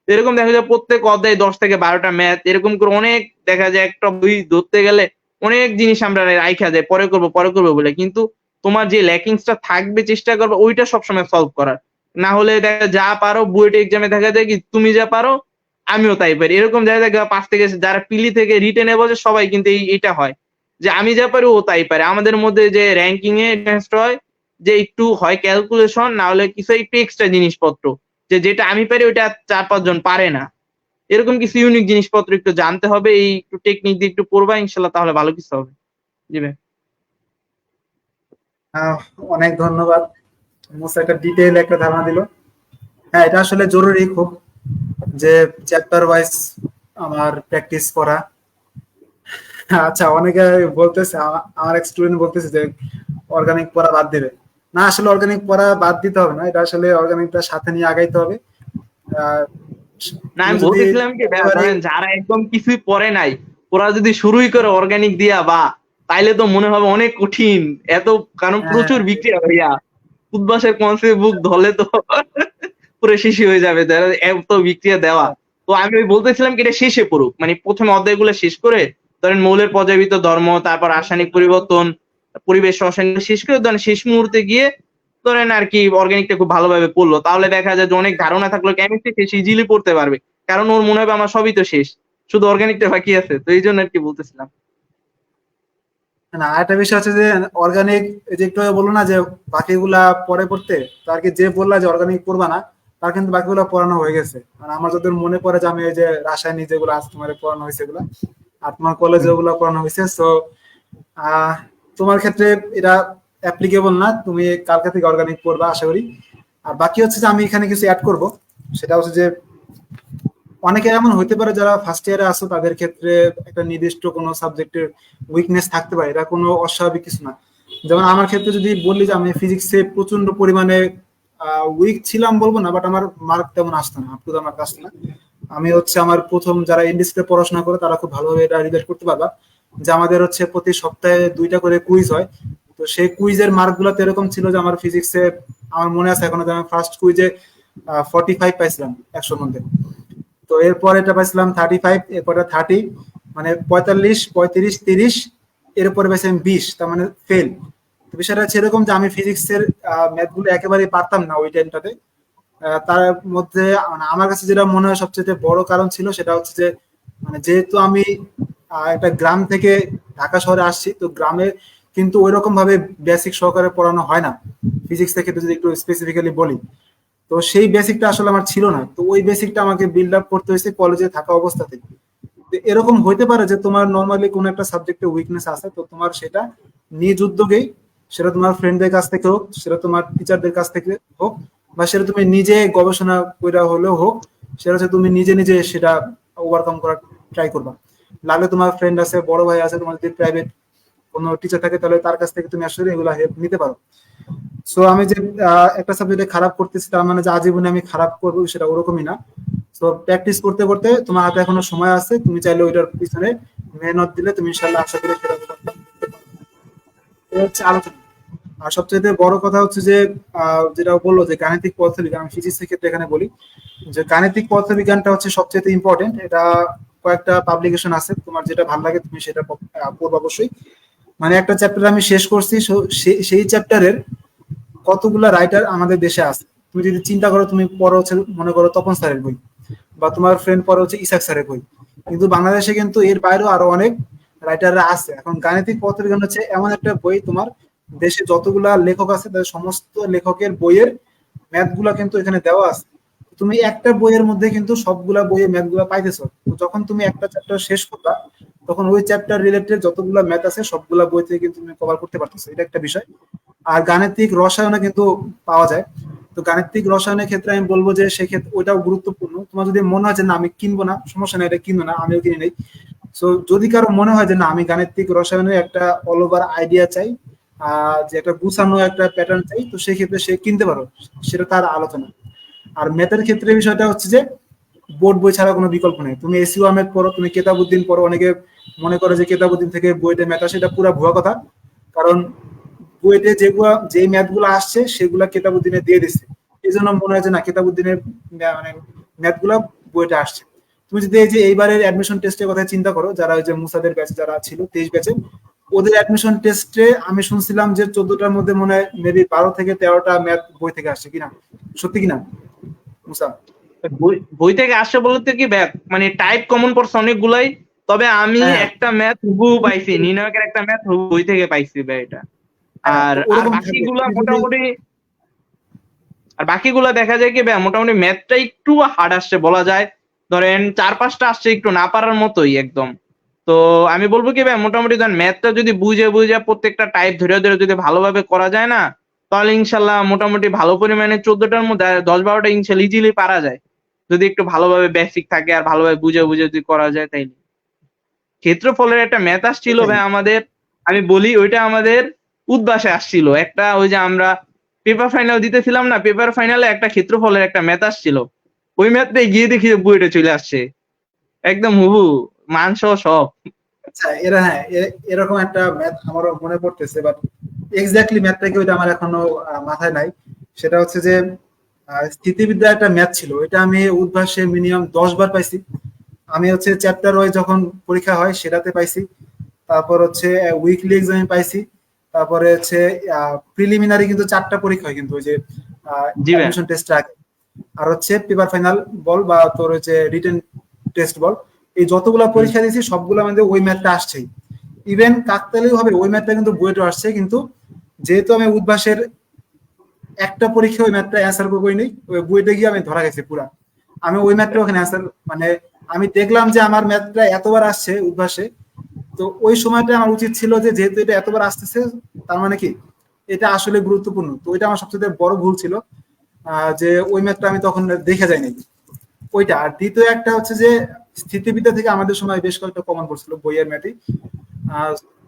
তো এরকম দেখা যায় প্রত্যেক অধ্যায়ে ১০ থেকে ১২টা ম্যাথ, এরকম করে অনেক দেখা যায় একটা বই ধরতে গেলে অনেক জিনিস আমরা রাইখা যায়, পরে করব, পরে করব বলে। কিন্তু তোমার যে ল্যাকিংসটা থাকবে, চেষ্টা করবে ওইটা সবসময় সলভ করার। না হলে দেখা যা পারো বুয়েট এক্সামে দেখা যায় কি তুমি যা পারো আমিও তাই পারি। এরকম জায়গায় দেখা ৫ থেকে যারা পিলি থেকে রিটেনে বসে, সবাই কিন্তু এইটা হয় যে আমি যা পারি ও তাই পারে। আমাদের মধ্যে যে র‍্যাংকিং এ ডিফারেন্স হয়, যে একটু হয় ক্যালকুলেশন, না হলে কিছু একটু এক্সট্রা জিনিসপত্র, যে যেটা আমি পারি ওইটা ৪-৫ জন পারে না। এরকম কিছু ইউনিক জিনিসপত্র একটু জানতে হবে। এই একটু টেকনিক দিয়ে একটু পড়বা ইনশাআল্লাহ, তাহলে ভালো কিছু হবে। জি ভাই। আহ, অনেক ধন্যবাদ। মুসা একটা ডিটেইল একটা ধারণা দিল। হ্যাঁ, এটা আসলে জরুরি খুব, যে চ্যাপ্টার ওয়াইজ আমার প্র্যাকটিস করা। আচ্ছা, অনেকে বলতেছে, আমার এক স্টুডেন্ট বলতেছে যে অর্গানিক পড়া বাদ দেবে। না, আসলে অর্গানিক পড়া বাদ দিতে হবে না, এটা আসলে অর্গানিকটা সাথে নিয়ে আগাইতে হবে। আহ, না, তুমি আমি যদি বলতেছিলাম কি ভাইয়া, একেবারে, ধরেন যারা একদম কিছুই পড়ে নাই, ওরা যদি শুরুই করে অর্গানিক দিয়া, বা তাইলে তো মনে হবে অনেক কঠিন। এত, কারণ হ্যাঁ, প্রচুর বিক্রিয়া ভাইয়া। উদ্ভাসের কনসেপ্ট বুক ধরলে তো পুরো শেষই হয়ে যাবে, যারা এত বিক্রিয়া দেওয়া। তো আমি ওই বলতেছিলাম কি এটা শেষে পড়ুক, মানে প্রথমে অধ্যায়গুলো শেষ করে, ধরেন মৌলের পর্যাবৃত্ত ধর্ম, তারপর রাসায়নিক পরিবর্তন, পরিবেশ রসায়ন শেষ করে, ধরেন শেষ মুহূর্তে গিয়ে ধরেন আর কি অর্গানিকটা খুব ভালোভাবে পড়লো, তাহলে দেখা যায় যে অনেক ধারণা থাকলো কেমিস্ট্রি, সে ইজিলি পড়তে পারবে। কারণ ওর মনে হবে আমার সবই তো শেষ, শুধু অর্গানিকটা বাকি আছে। তো এই জন্য আর কি বলতেছিলাম। না, আরেকটা বিষয় হচ্ছে যে অর্গানিক, যে একটু আগে বললো না যে বাকিগুলা পরে পড়তে, তো আর কি যে বললা যে অর্গানিক পড়বা না, তার কিন্তু বাকিগুলো পড়ানো হয়ে গেছে। মানে আমার যতদূর মনে পড়ে যে আমি ওই যে রাসায়নিক যেগুলো আজ তোমার পড়ানো হয়েছে এগুলা, আর তোমার কলেজে ওগুলো পড়ানো হয়েছে। তো আহ তোমার ক্ষেত্রে এটা অ্যাপ্লিকেবল না, তুমি কালকে থেকে অর্গানিক পড়বা আশা করি। আর বাকি হচ্ছে যে আমি এখানে কিছু অ্যাড করব, সেটা হচ্ছে যে অনেকে এমন হইতে পারে যারা ফার্স্ট ইয়ারে আসো, তাদের ক্ষেত্রে একটা নির্দিষ্ট কোনো সাবজেক্টের উইকনেস থাকতে পারে, এটা কোনো অস্বাভাবিক কিছু না। যেমন আমার ক্ষেত্রে যদি বললি যে আমি ফিজিক্সে প্রচন্ড পরিমাণে উইক ছিলাম বলবো না, বাট আমার মার্ক তেমন আসতো না, আপ টু দা মার্ক আসতো না। আমি হচ্ছে আমার প্রথম যারা ইন্ডিসকে পড়াশোনা করে তারা খুব ভালোভাবে এটা রিলেট করতে পারবা, যে আমাদের হচ্ছে প্রতি সপ্তাহে 2টা করে কুইজ হয়। তো সেই কুইজের মার্ক গুলাতে এরকম ছিল যে আমার ফিজিক্সে, আমার মনে আছে এখনো, যে আমি ফার্স্ট কুইজে 45 পাইছিলাম 100-র মধ্যে। তো এরপর এটা পাইছিলাম 35, এরপরে 30, মানে 45, 35, 30, এরপরে পাইছিলাম 20, তার মানে ফেল। তো বিষয়টা হচ্ছে এরকম যে আমি ফিজিক্সের ম্যাথ গুলো একেবারেই পারতাম না ওই টাইমটাতে। তার মধ্যে মানে আমার কাছে যেটা মনে হয় সবচেয়ে বড় কারণ ছিল, সেটা হচ্ছে যে মানে যেহেতু আমি একটা গ্রাম থেকে ঢাকা শহরে আসছি, তো গ্রামে কিন্তু ওইরকম ভাবে বেসিক সহকারে পড়ানো হয় না ফিজিক্স থেকে, যদি একটু স্পেসিফিক্যালি বলি। তো সেই বেসিকটা আসলে আমার ছিল না, তো ওই বেসিকটা আমাকে বিল্ড আপ করতে হয়েছে কলেজে থাকা অবস্থাতে। তো এরকম হইতে পারে যে তোমার নর্মালি কোনো একটা সাবজেক্টে উইকনেস আছে, তো তোমার সেটা নিজ উদ্যোগেই, সেটা তোমার ফ্রেন্ডদের কাছ থেকে হোক, সেটা তোমার টিচারদের কাছ থেকে হোক, বা সেটা তুমি নিজে গবেষণা করে হলেও হোক, সেটা হচ্ছে তুমি নিজে নিজে সেটা ওভারকাম করার ট্রাই করবা। লাগলে তোমার ফ্রেন্ড আছে, বড় ভাই আছে, তোমার যদি প্রাইভেট কোনো টিচার থাকে তাহলে তার কাছ থেকে তুমি আসলে এগুলো হেল্প নিতে পারো। সো আমি যে একটা সাবজেক্টে খারাপ করতেছি তার মানে যে আজীবনে আমি খারাপ করবো সেটা ওরকমই না। তো প্র্যাকটিস করতে করতে তোমার হাতে এখনো সময় আছে, তুমি চাইলে ওইটার পিছনে মেহনত দিলে তুমি ইনশাল্লাহ আশা করি সেটা করতে পারবে। এই হচ্ছে আলোচনা। আর সবচেয়ে বড় কথা হচ্ছে যে যেটা বললো যে গাণিতিক পদার্থবিজ্ঞান, আমি ফিজিক্সের ক্ষেত্রে এখানে বলি যে গাণিতিক পদার্থবিজ্ঞানটা হচ্ছে সবচেয়ে ইম্পর্টেন্ট। এটা কয়েকটা পাবলিকেশন আছে, তোমার যেটা ভালো লাগে তুমি সেটা পড়বে অবশ্যই। মানে একটা চ্যাপ্টার আমি শেষ করছি, সেই চ্যাপ্টারের কতগুলা রাইটার আমাদের দেশে আছে। তুমি যদি চিন্তা করো, তুমি পড়ো হচ্ছে মনে করো তপন স্যারের বই, বা তোমার ফ্রেন্ড পড়ো হচ্ছে ইসাক স্যারের বই, কিন্তু বাংলাদেশে কিন্তু এর বাইরেও আরো অনেক রাইটাররা আছে। এখন গাণিতিক পদার্থবিজ্ঞান হচ্ছে এমন একটা বই, তোমার দেশে যতগুলা লেখক আছে তাদের সমস্ত লেখকের বইয়ের ম্যাথ গুলা কিন্তু এখানে দেওয়া আছে। তুমি একটা বইয়ের মধ্যে কিন্তু সবগুলা বইয়ের ম্যাথ গুলা পাইতেছো। যখন তুমি একটা চ্যাপ্টার শেষ করবা তখন ওই চ্যাপ্টার রিলেটেড যতগুলা ম্যাথ আছে সবগুলা বই থেকে কিন্তু তুমি কভার করতে পারতেছো, এটা একটা বিষয়। আর গাণিতিক রসায়নে কিন্তু পাওয়া যায়। তো গাণিতিক রসায়নের ক্ষেত্রে আমি বলবো যে সেক্ষেত্রে ওইটাও গুরুত্বপূর্ণ। তোমার যদি মনে হয় যে না আমি কিনবো না, সমস্যা নেই, এটা কিনবো না, আমিও কিনে নেই। সো যদি কারো মনে হয় যে না আমি গাণিতিক রসায়নের একটা অল ওভার আইডিয়া চাই, যে একটা গুছানো একটা প্যাটার্ন চাই, তো সেই ক্ষেত্রে সে কিনতে পারো, সেটা তার আলোচনা। আর ম্যাথের ক্ষেত্রে বিষয়টা হচ্ছে যে বোর্ড বই ছাড়া কোনো বিকল্প নেই। তুমি এসিও ম্যাথ পড়ো, তুমি কেতাবুদ্দিন পড়ো, অনেকে মনে করে যে কেতাবুদ্দিন থেকে বইতে ম্যাথ আসে, এটা পুরো ভুয়া কথা। কারণ বইতে যে ম্যাথ গুলো আসছে সেগুলা কেতাবুদ্দিনে দিয়ে দিচ্ছে, এই জন্য মনে হয় যে না কেতাবুদ্দিনের মানে ম্যাথ গুলা বইটা আসছে। তুমি যদি এই যে এইবারের অ্যাডমিশন টেস্টের কথা চিন্তা করো, যারা ওই যে মুসাদের ব্যাচে যারা ছিল 23 ব্যাচে, ওদের অ্যাডমিশন টেস্টে আমি শুনছিলাম যে 14টার মধ্যে মনে হয় মেবি 12 থেকে 13টা ম্যাথ বই থেকে আসছে কিনা, সত্যি কিনা মুসা? বই থেকে আসছে বলতে কি মানে টাইপ কমন পড়ছে অনেকগুলাই, তবে আমি হ্যাঁ একটা ম্যাথ হুবহু পাইছি, নির্ণায়কের একটা ম্যাথ বই থেকে পাইছি ভাই এটা। হ্যাঁ, আর তো আর ওরকম থাকবে বাকিগুলা তুমি যদি মোটামুটি, দেখা যায় কি ভাই মোটামুটি ম্যাথটা একটু হার্ড আসছে বলা যায়, ধরেন 4-5টা আসছে একটু না পারার মতোই একদম। তো আমি বলবো কি ভাই মোটামুটি ধরেন ম্যাথটা যদি বুঝে বুঝে প্রত্যেকটা টাইপ ধরে ধরে যদি ভালোভাবে করা যায় না, তাহলে ইনশাল্লাহ মোটামুটি ভালো পরিমাণে 14টার মধ্যে 10-12টা ইনশাল্লাহ ইজিলি পারা যায়, যদি একটু ভালোভাবে বেসিক থাকে আর ভালোভাবে বুঝে বুঝে যদি করা যায়। তাই ক্ষেত্রফলের একটা ম্যাথ আসছিল এটাই। ভাই আমাদের, আমি বলি ওইটা আমাদের উদ্ভাসে আসছিল একটা, ওই যে আমরা পেপার ফাইনাল দিতেছিলাম না, পেপার ফাইনালে একটা ক্ষেত্রফলের একটা ম্যাথ আসছিল, ওই ম্যাথটা গিয়ে দেখি বইটা চলে আসছে একদম হুবু মান সহ সব। আচ্ছা এরা হ্যাঁ এরকম একটা ম্যাথ আমারও মনে পড়তেছে, বাট এক্স্যাক্টলি ম্যাথটা কি ওইটা আমার এখনো মাথায় নাই। সেটা হচ্ছে যে স্থিতিবিদ্যা একটা ম্যাথ ছিল, এটা আমি উদ্ভাসে মিনিমাম 10 বার পাইছি। আমি হচ্ছে চ্যাপ্টার ওয়াইজ যখন পরীক্ষা হয় সেটাতে পাইছি, তারপর হচ্ছে উইকলি এক্সামে পাইছি, তারপরে হচ্ছে প্রিলিমিনারি কিন্তু 4টা পরীক্ষা হয় কিন্তু ওই যে জি ভাই। অ্যাডমিশন টেস্ট আগে, আর হচ্ছে পেপার ফাইনাল বল বা তোর হচ্ছে রিটেন টেস্ট বল, এই যতগুলা হুম। পরীক্ষা দিয়েছি সবগুলো আমাদের ওই ম্যাথটা আসছেই। ইভেন কাকতালীয় ভাবে ওই ম্যাথটা কিন্তু বুয়েটে আসছে, কিন্তু যেহেতু আমি উদ্ভাসের একটা পরীক্ষা ওই ম্যাথটা অ্যান্সার করবোই নেই, ওই বুয়েটে গিয়ে আমি ধরা গেছি পুরা। আমি ওই ম্যাথটা ওখানে অ্যান্সার মানে আমি দেখলাম যে আমার ম্যাথটা এতবার আসছে উদ্ভাসে, তো ওই সময়টা আমার উচিত ছিল যে যেহেতু এটা এতবার আসতেছে তার মানে কি এটা আসলে গুরুত্বপূর্ণ। তো ওইটা আমার সবচেয়ে বড় ভুল ছিল, যে ওই ম্যাথটা আমি তখন দেখে যাইনি ওইটা। আর দ্বিতীয় একটা হচ্ছে যে স্থিতিবিদ্যা থেকে আমাদের সময় বেশ কয়েকটা কমন পড়ছিল বইয়ের ম্যাথই।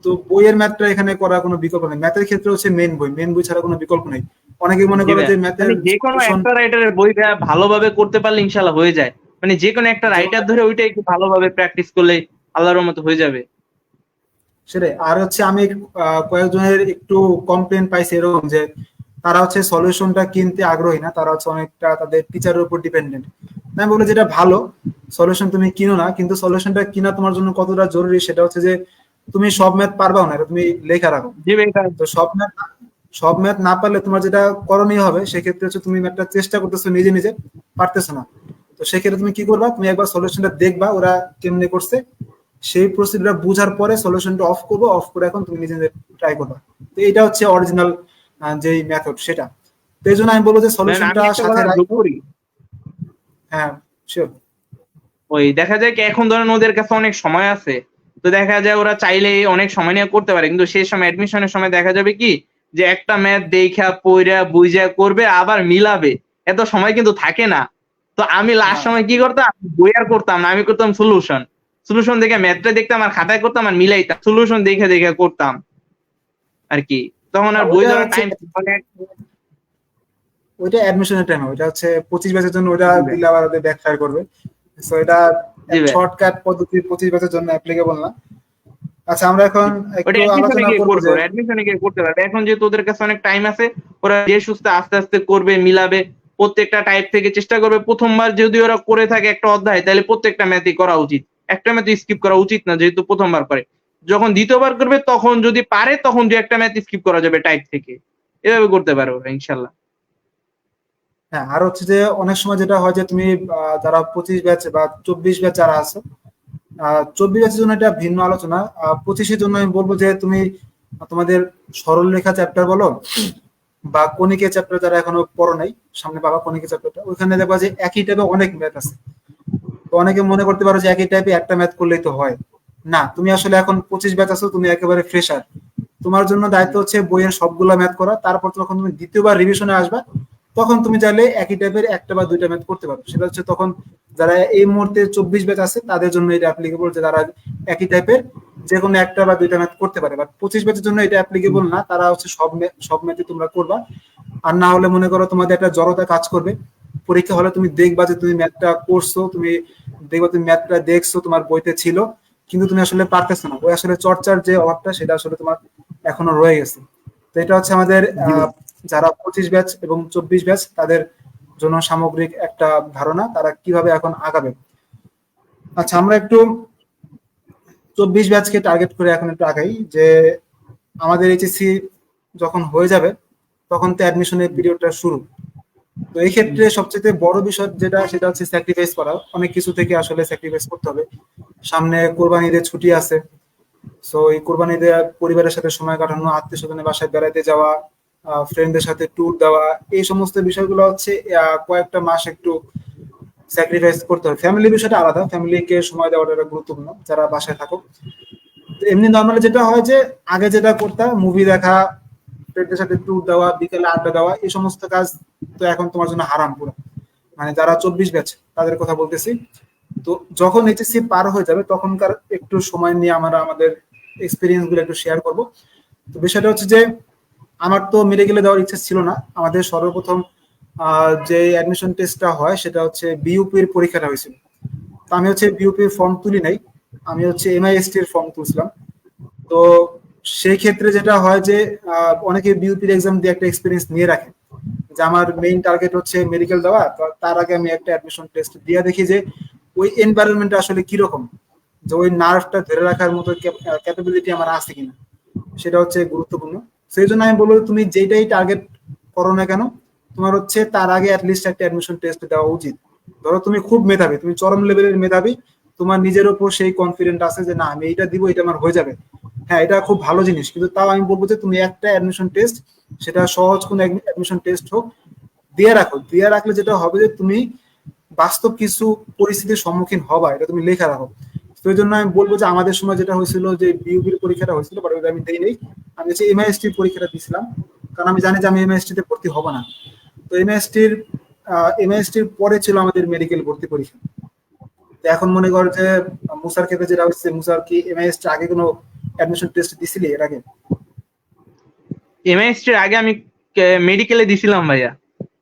তো বইয়ের ম্যাথটা এখানে করার কোনো বিকল্প নেই, ম্যাথের ক্ষেত্রে হচ্ছে মেন বই ছাড়া কোনো বিকল্প নেই। অনেকে মনে জি করে ভাই, যে ম্যাথের মানে যে কোনো সলিউশন একটা রাইটারের বই ভালোভাবে করতে পারলে ইনশাল্লাহ হয়ে যায়, মানে যে কোনো একটা রাইটার ধরে ওইটা একটু ভালোভাবে প্র্যাকটিস করলে আল্লাহর মতো হয়ে যাবে। সেটাই। আর হচ্ছে আমি কয়েকজনের একটু কমপ্লেন পাইছি এরকম যে তারা হচ্ছে সলিউশনটা কিনতে আগ্রহী না, তারা হচ্ছে অনেকটা তাদের টিচারের উপর ডিপেন্ডেন্ট। আমি বলি যেটা ভালো, সলিউশন তুমি কিনো না, কিন্তু সলিউশনটা কিনা তোমার জন্য কতটা জরুরি সেটা হচ্ছে যে তুমি সব ম্যাথ পারবাও না, এটা তুমি লেখা রাখো। জি ভাই। তো সব ম্যাথ না পারলে তোমার যেটা করণীয় হবে সেক্ষেত্রে হচ্ছে তুমি একটা চেষ্টা করতেছো নিজে নিজে, পারতেছো না। তো সেক্ষেত্রে তুমি কি করবা, তুমি একবার সলিউশনটা দেখবা ওরা কেমনে করছে, সেই প্রসিডিউর বুঝার পরে সলিউশনটা অফ করবো, অফ করে এখন তুমি নিজে নিজে ট্রাই করবা। তো এটা হচ্ছে অরিজিনাল যেই মেথড সেটা। তো এই জন্য আমি বলবো যে দেন আমি সলিউশনটা একটা সাথে কথা যোগ রাখো। করি, হ্যাঁ শিওর। ওই দেখা যায় কি এখন ধরেন ওদের কাছে অনেক সময় আছে, তো দেখা যায় ওরা চাইলে অনেক সময় নিয়ে করতে পারে, কিন্তু সেই সময় অ্যাডমিশনের সময় দেখা যাবে কি যে একটা ম্যাথ দেখা পইরা বুঝা করবে আবার মিলাবে, এত সময় কিন্তু থাকে না। তো আমি লাস্ট না সময় কি করতাম, বই আর করতাম না, আমি করতাম সলিউশন দেখে ম্যাথটা দেখতাম আর খাতায় করতাম আর মিলাইতাম, সলিউশন দেখে দেখে করতাম। আর কি, তখন আর বই ওইটা ধরার হচ্ছে টাইম মানে ওইটা অ্যাডমিশনের টাইম, ওইটা হচ্ছে 25 ব্যাচের জন্য, ওইটা জি ভাই, দিলে আবার ওদের ব্যাকফায়ার করবে। সো এটা জি ভাই। শর্টকাট পদ্ধতি 25 ব্যাচের জন্য অ্যাপ্লিকেবল না। আচ্ছা, আমরা এখন ওটা একটু অ্যাডমিশনে আলোচনা গিয়ে করবো করবে, যে ওরা অ্যাডমিশনে গিয়ে করতে পারবে। এখন যেহেতু ওদের কাছে অনেক টাইম আছে, ওরা যে সুস্থ আস্তে আস্তে করবে, মিলাবে, প্রত্যেকটা টাইপ থেকে চেষ্টা করবে। প্রথমবার যদি ওরা করে থাকে একটা অধ্যায়, তাহলে প্রত্যেকটা ম্যাথই করা উচিত, একটা ম্যাথ স্কিপ করা উচিত না, যেহেতু প্রথমবার করে। যখন দ্বিতীয়বার করবে তখন যদি পারে, তখন দু একটা ম্যাথ স্কিপ করা যাবে টাইপ থেকে, এভাবে করতে পারো ওরা ইনশাল্লাহ। হ্যাঁ, আর হচ্ছে যে অনেক সময় যেটা হয় যে তুমি যারা 25 ব্যাচ বা 24 ব্যাচ যারা আছে, 24 ব্যাচের জন্য এটা ভিন্ন আলোচনা। 25-এর জন্য আমি বলবো যে তুমি তোমাদের সরলরেখা চ্যাপ্টার বলো বা কণিকা চ্যাপ্টার যারা এখনো পড়ো নাই, সামনে পাবা কণিকা চ্যাপ্টারটা, ওইখানে দেখবা যে একই টাইপে অনেক ম্যাথ আছে। তো অনেকে মনে করতে পারো যে একই টাইপে একটা ম্যাথ করলেই তো হয়। না, তুমি আসলে এখন 25 ব্যাচ আছো, তুমি একেবারে ফ্রেশার। তোমার জন্য দায়িত্ব হচ্ছে বইয়ের সবগুলা ম্যাথ করা। তারপর যখন তুমি দ্বিতীয়বার রিভিশনে আসবা, তখন তুমি চাইলে একই টাইপের একটা বা দুইটা ম্যাথ করতে পারো। সেটা হচ্ছে তখন যারা এই মুহূর্তে 24 ব্যাচ আছে তাদের জন্য এটা অ্যাপ্লিকেবল, যে তারা একই টাইপের যে কোনো একটা বা দুইটা ম্যাথ করতে পারে। বাট 25 ব্যাচের জন্য এটা অ্যাপ্লিকেবল না, তারা হচ্ছে সব ম্যাথই তোমরা করবা। আর না হলে মনে করো তোমাদের একটা জড়তা কাজ করবে, পরীক্ষা হলে তুমি দেখবা যে তুমি ম্যাথটা করছো, তুমি দেখবা তুমি ম্যাথটা দেখছো, তোমার বইতে ছিল, কিন্তু তুমি আসলে পারতেছো না। ওই আসলে চর্চার যে অভাবটা, সেটা আসলে তোমার এখনো রয়ে গেছে। তো এটা হচ্ছে আমাদের জি ভাই। যারা 25 ব্যাচ এবং 24 ব্যাচ তাদের জন্য সামগ্রিক একটা ধারণা, তারা কিভাবে এখন আগাবে। আচ্ছা, আমরা একটু 24 ব্যাচকে টার্গেট করে এখন একটু আগাই, যে আমাদের এইচএসসি যখন হয়ে যাবে, তখন তো অ্যাডমিশনের পিরিয়ডটা শুরু। তো এই ক্ষেত্রে সবচেয়ে বড় বিষয় যেটা, সেটা হচ্ছে স্যাক্রিফাইস করা। অনেক কিছু থেকে আসলে স্যাক্রিফাইস করতে হবে। সামনে কোরবানি ঈদের ছুটি আছে। সো এই কোরবানি ঈদে পরিবারের সাথে সময় কাটানো, আত্মীয় স্বজনের বাসায় বেড়াতে যাওয়া, ফ্রেন্ডদের সাথে ট্যুর দেওয়া, এই সমস্ত বিষয়গুলো হচ্ছে কয়েকটা মাস একটু স্যাক্রিফাইস করতে হবে। ফ্যামিলি বিষয়টা আলাদা, ফ্যামিলিকে সময় দেওয়াটা একটা গুরুত্বপূর্ণ যারা বাসায় থাকো। তো এমনি নর্মালি যেটা হয় যে আগে যেটা করতাম, মুভি দেখা, ফ্রেন্ডদের সাথে ট্যুর দেওয়া, বিকেলে আড্ডা দেওয়া, এই সমস্ত কাজ তো এখন তোমার জন্য হারাম পুরো। মানে যারা 24 ব্যাচ তাদের কথা বলতেছি। তো যখন এইচএসসি পার হয়ে যাবে, তখনকার একটু সময় নিয়ে আমরা আমাদের এক্সপিরিয়েন্স গুলো একটু শেয়ার করব। তো বিষয়টা হচ্ছে যে আমার তো মেডিকেলে দেওয়ার ইচ্ছা ছিল না। আমাদের সর্বপ্রথম যে অ্যাডমিশন টেস্টটা হয়, সেটা হচ্ছে বিইউপির পরীক্ষাটা হয়েছিল। তো আমি হচ্ছে বিইউপির ফর্ম তুলি নাই, আমি হচ্ছে এমআইএসটি এর ফর্ম তুলছিলাম। তো সেই ক্ষেত্রে যেটা হয় যে অনেকে বিইউপির এক্সাম দিয়ে একটা এক্সপিরিয়েন্স নিয়ে রাখে, যে আমার মেইন টার্গেট হচ্ছে মেডিকেল দেওয়া। তো তার আগে আমি একটা অ্যাডমিশন টেস্ট দিয়ে দেখি যে ওই এনভায়রনমেন্টটা আসলে কিরকম, যে ওই নার্ভটা ধরে রাখার মতো ক্যাপাবিলিটি আমার আছে কিনা, সেটা হচ্ছে গুরুত্বপূর্ণ। সেই জন্য আমি বলবো তুমি যেটাই টার্গেট করো না কেন, তোমার হচ্ছে তার আগে অ্যাটলিস্ট একটা অ্যাডমিশন টেস্ট দেওয়া উচিত। ধরো তুমি খুব মেধাবী, তুমি চরম লেভেলের মেধাবী, তোমার নিজের উপর সেই কনফিডেন্ট আছে যে না আমি এইটা দিব, এটা আমার হয়ে যাবে। হ্যাঁ, এটা খুব ভালো জিনিস, কিন্তু তাও আমি বলবো যে তুমি একটা অ্যাডমিশন টেস্ট, সেটা সহজ কোনো অ্যাডমিশন টেস্ট হোক, দিয়ে রাখো। দিয়ে রাখলে যেটা হবে যে তুমি বাস্তব কিছু পরিস্থিতির সম্মুখীন হবা, এটা তুমি লেখা রাখো। তো এই জন্য আমি বলবো যে আমাদের সময় যেটা হয়েছিল, যে বিউবির পরীক্ষাটা হয়েছিল, বাট ওটা আমি দেই নেই। আমি হচ্ছে এমআইএসটির পরীক্ষাটা দিয়েছিলাম, কারণ আমি জানি যে আমি এমআইএসটিতে ভর্তি হব না। তো এমআইএসটির পরে ছিল আমাদের মেডিকেল ভর্তি পরীক্ষা। তো এখন মনে কর যে মুসার ক্ষেত্রে যেটা হচ্ছে, মুসার কি এমআইএসটি আগে কোনো অ্যাডমিশন টেস্ট দিছিলি এর আগে? এমএসটির আগে আমি মেডিকেলে দিছিলাম ভাইয়া,